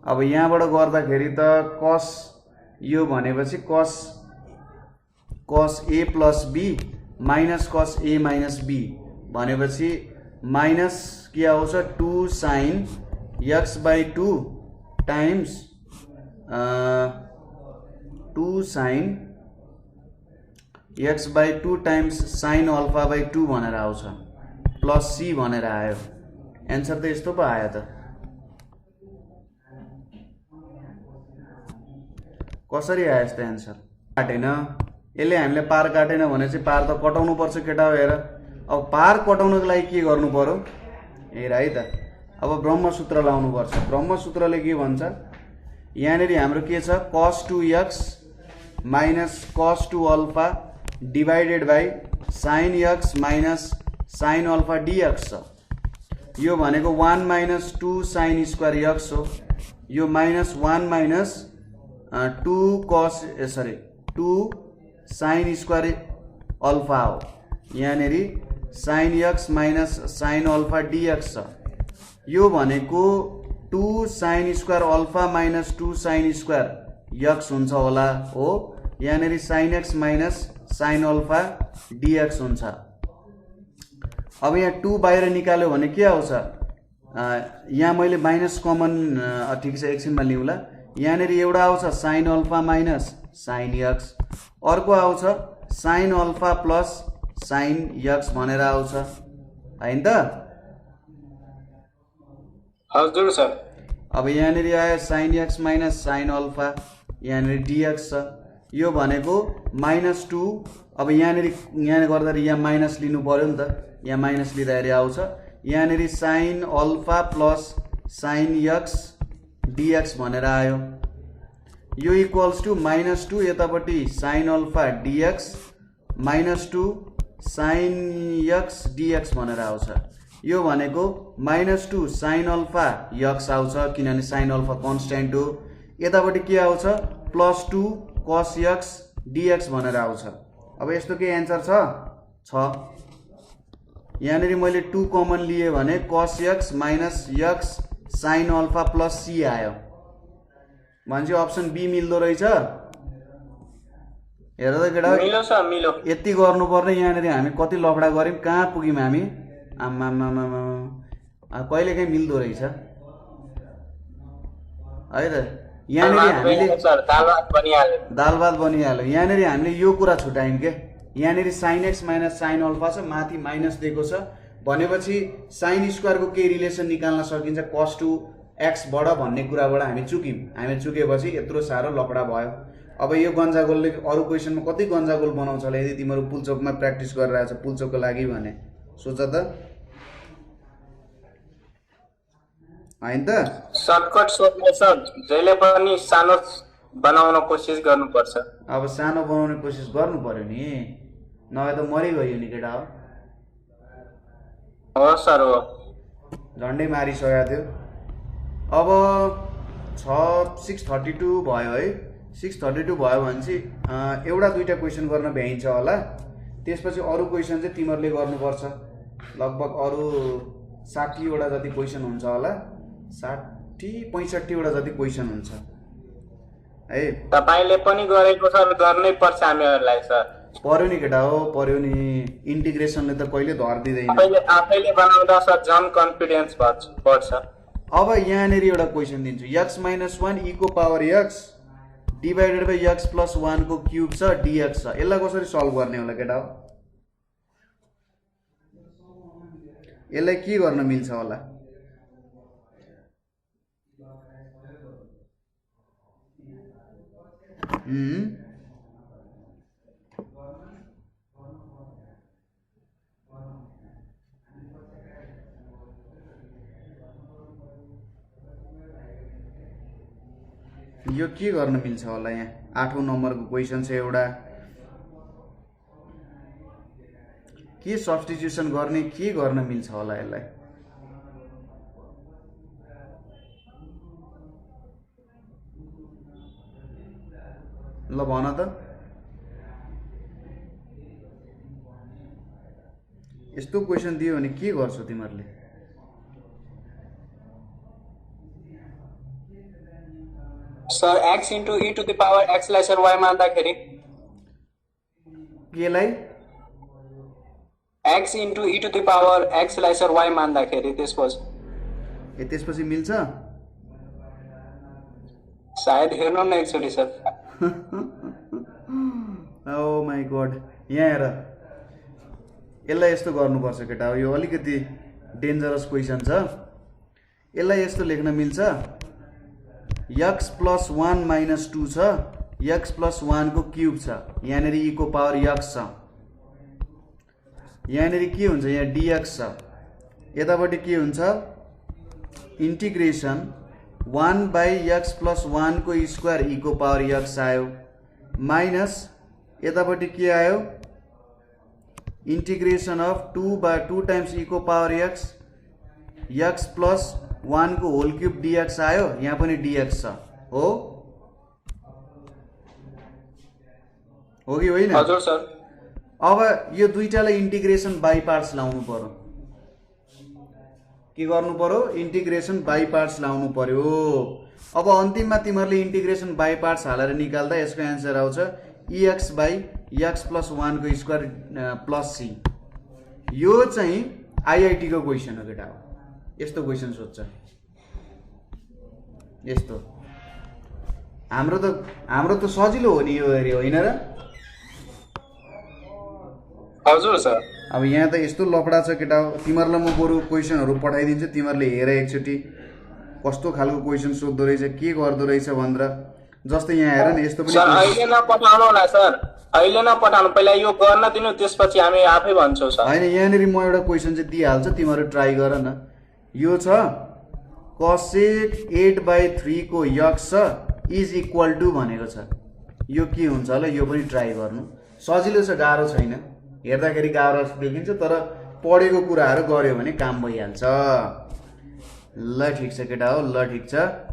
अब यहाँबाट गर्दाखेरि त कस यो भनेपछि कस कस ए plus B minus cos A minus B भनेपछि माइनस के आउँछ 2 sine x by 2 times 2 sine x by 2 times sine alpha by 2 भनेर आउँछ प्लस सी भनेर आयो। एन्सर त यस्तो पो आयो त। कसरी आयो यस्तो एन्सर? काटेन यसले हामीले पार काटेन भने चाहिँ पार त कटाउनु पर्छ केटा हो। हेर अब पार कटाउनको लागि के गर्नु पर्यो हेर है त। अब ब्रह्मसूत्र लाउनु पर्छ। ब्रह्मसूत्रले के भन्छ यहाँनिर हाम्रो के छ cos 2x minus cos 2 alpha divided by sin x minus sin alpha dx छ। यो भनेको 1 माइनस 2 sin स्क्वायर x हो। यो minus 1 minus 2 cos 2 sin square alpha हो। यहाँनिर sin x minus sin alpha dx छ। यो भनेको 2 sin square alpha minus 2 sin square x हुन्छ होला हो। यहाँनिर sin x minus sin alpha dx हुन्छ। अब यहाँ 2 बाहिर निकाल्यो भने के आउँछ? यहाँ मैले माइनस कमन ठिक छ एकछिनमा लिउँला। यहाँनिर एउटा आउँछ sin alpha minus sin x, अर्को आउँछ sin alpha plus sin x भनेर आउँछ हैन त? हजुर सर। अब यहाँनिर आयो sin x minus sin alpha, यहाँनिर dx छ। यो भनेको माइनस 2। अब यहाँ गर्दाखेरि यहाँ माइनस लिनु पर्यो नि त। यहाँ माइनस लिँदाखेरि आउँछ यहाँनिर sin alpha plus sin x dx भनेर आयो। यो इक्वल्स टु माइनस 2 यतापट्टि sin alpha dx minus 2 sin x dx भनेर आउँछ। यो भनेको माइनस 2 sin अल्फा x आउँछ किनभने sin अल्फा कन्स्ट्यान्ट हो। यतापट्टि के आउँछ प्लस 2 cos x dx भनेर आउँछ। अब यस्तो के एन्सर छ? यहाँनिर मैले 2 कमन लिए भने cos x minus x sin alpha plus c आयो। भनेपछि अप्सन बी मिल्दो रहेछ। हेर त केटा मिलो सर मिलो। यति गर्नुपर्ने यहाँनिर हामी कति लफडा गर्यौँ कहाँ पुग्यौँ हामी। कहिले काहीँ मिल्दो रहेछ है त। यहाँनिर हामीले दाल भात बनिहाल्यो। यहाँनिर हामीले यो कुरा छुट्यायौँ के यहाँनिर sin x minus sin alpha छ माथि माइनस दिएको छ भनेपछि sin स्क्वायरको केही रिलेसन निकाल्न सकिन्छ cos 2x बाट भन्ने कुराबाट हामी चुक्यौँ। हामी चुकेपछि यत्रो साह्रो लफडा भयो। अब यो गन्जागोलले अरू क्वेसनमा कति गन्जागोल बनाउँछ होला यदि तिम्रो पुलचोकमा प्र्याक्टिस गरिरहेछ पुलचोकको लागि भने सोच त हैन त। सर्टकट सोध्नु सर, जहिले पनि सानो बनाउन कोसिस गर्नुपर्छ। अब सानो बनाउने कोसिस गर्नु पर्यो नि, नभए त मरिगयो नि केटा हो सर हो। झन्डै मारिसकेको थियो। अब 6:32 भयो है। 632 भयो भने चाहिँ एउटा दुईटा क्वेसन गर्न भ्याइन्छ होला। त्यसपछि अरू क्वेसन चाहिँ तिमीहरूले गर्नुपर्छ। लगभग अरू 60 वटा जति क्वेसन हुन्छ होला, 60-65 वटा जति क्वेसन हुन्छ है। तपाईले पनि गरेको सर, गर्नै पर्छ हामीहरूलाई सर। पर्यो नि केटा हो, पर्यो नि। इन्टिग्रेसनले त कहिले धर दिँदैन। आफैले बनाउँदा सर झन् कन्फिडेन्स बढ्छ। अब यहाँनिर एउटा क्वेसन दिन्छु, x - 1 e को power x divided by x + 1 को क्युब छ dx छ। यसलाई कसरी सल्भ गर्ने होला केटा हो? यसलाई के गर्न मिल्छ होला? यो के गर्न मिल्छ होला? यहाँ 8औं नम्बरको क्वेसन छ एउटा। के सब्स्टिट्युसन गर्ने, के गर्न मिल्छ होला यसलाई? ल भन त। यस्तो क्वेसन दियो भने के गर्छौ तिमीहरूले? Sir x * e to the power x लाई sir y मान्दाखेरि केलाई? x * e to the power x लाई सर y मान्दाखेरि त्यसपछि मिल्छ? सायद हेर्नु न एकचोटि सर। ओ माई गॉड, यहाँ हेर। यसलाई यस्तो गर्नुपर्छ केटा हो, यो अलिकति डेन्जरस क्वेसन छ। यसलाई यस्तो लेख्न मिल्छ, x + 1 - 2 छ, x + 1 को क्युब छ, यहाँनिर e को पावर x छ, यहाँनिर के हुन्छ? यहाँ dx छ। यतापट्टि के हुन्छ? इन्टिग्रेसन 1/x + 1 को स्क्वायर e को पावर x आयो, माइनस यतापट्टि के आयो? इन्टिग्रेसन अफ 2/2 टाइम्स e को पावर x + 1 को होल क्यूब dx आयो, यहाँ पनि dx छ। हो कि होइन? हजुर सर। अब यो दुईटालाई इन्टिग्रेसन बाई पार्ट्स लाउनु पर्यो। के गर्नु पर्यो? इन्टिग्रेसन बाई पार्ट्स लाउनु पर्यो। अब अन्तिममा तिमीहरूले इन्टिग्रेसन बाई पार्ट्स हालेर निकाल्दा यसको एन्सर आउँछ ex/x + 1 को स्क्वायर प्लस c। यो चाहिँ आईआईटी को क्वेसन हो केटा हो। यस्तो क्वेसन सोध्छ यस्तो। हाम्रो त सजिलो हो नि यो हेऱ्यो, होइन र? हजुर सर। अब यहाँ त यस्तो लफडा छ केटा हो। तिमीहरूलाई म बरु क्वेसनहरू पठाइदिन्छु, तिमीहरूले हेर एकचोटि कस्तो खालको क्वेसन सोध्दो रहेछ, के गर्दो रहेछ भनेर। जस्तै यहाँ हेर न, यस्तो पनि सर अहिले नपठाउनु होला सर, अहिले नपठाउनु, पहिला यो गर्न दिनु, त्यसपछि हामी आफै भन्छौँ सर। होइन, यहाँनिर म एउटा क्वेसन चाहिँ दिइहाल्छु, तिमीहरू ट्राई गर न। यो छ cosec 8/3 को x छ इज इक्वल टु भनेको छ। यो के हुन्छ होला? यो पनि ट्राई गर्नु। सजिलो छ, गाह्रो छैन। हेर्दाखेरि गाह्रो देखिन्छ, तर पढेको कुराहरू गर्यो भने काम भइहाल्छ। ल ठिक छ केटा हो, ल ठिक छ।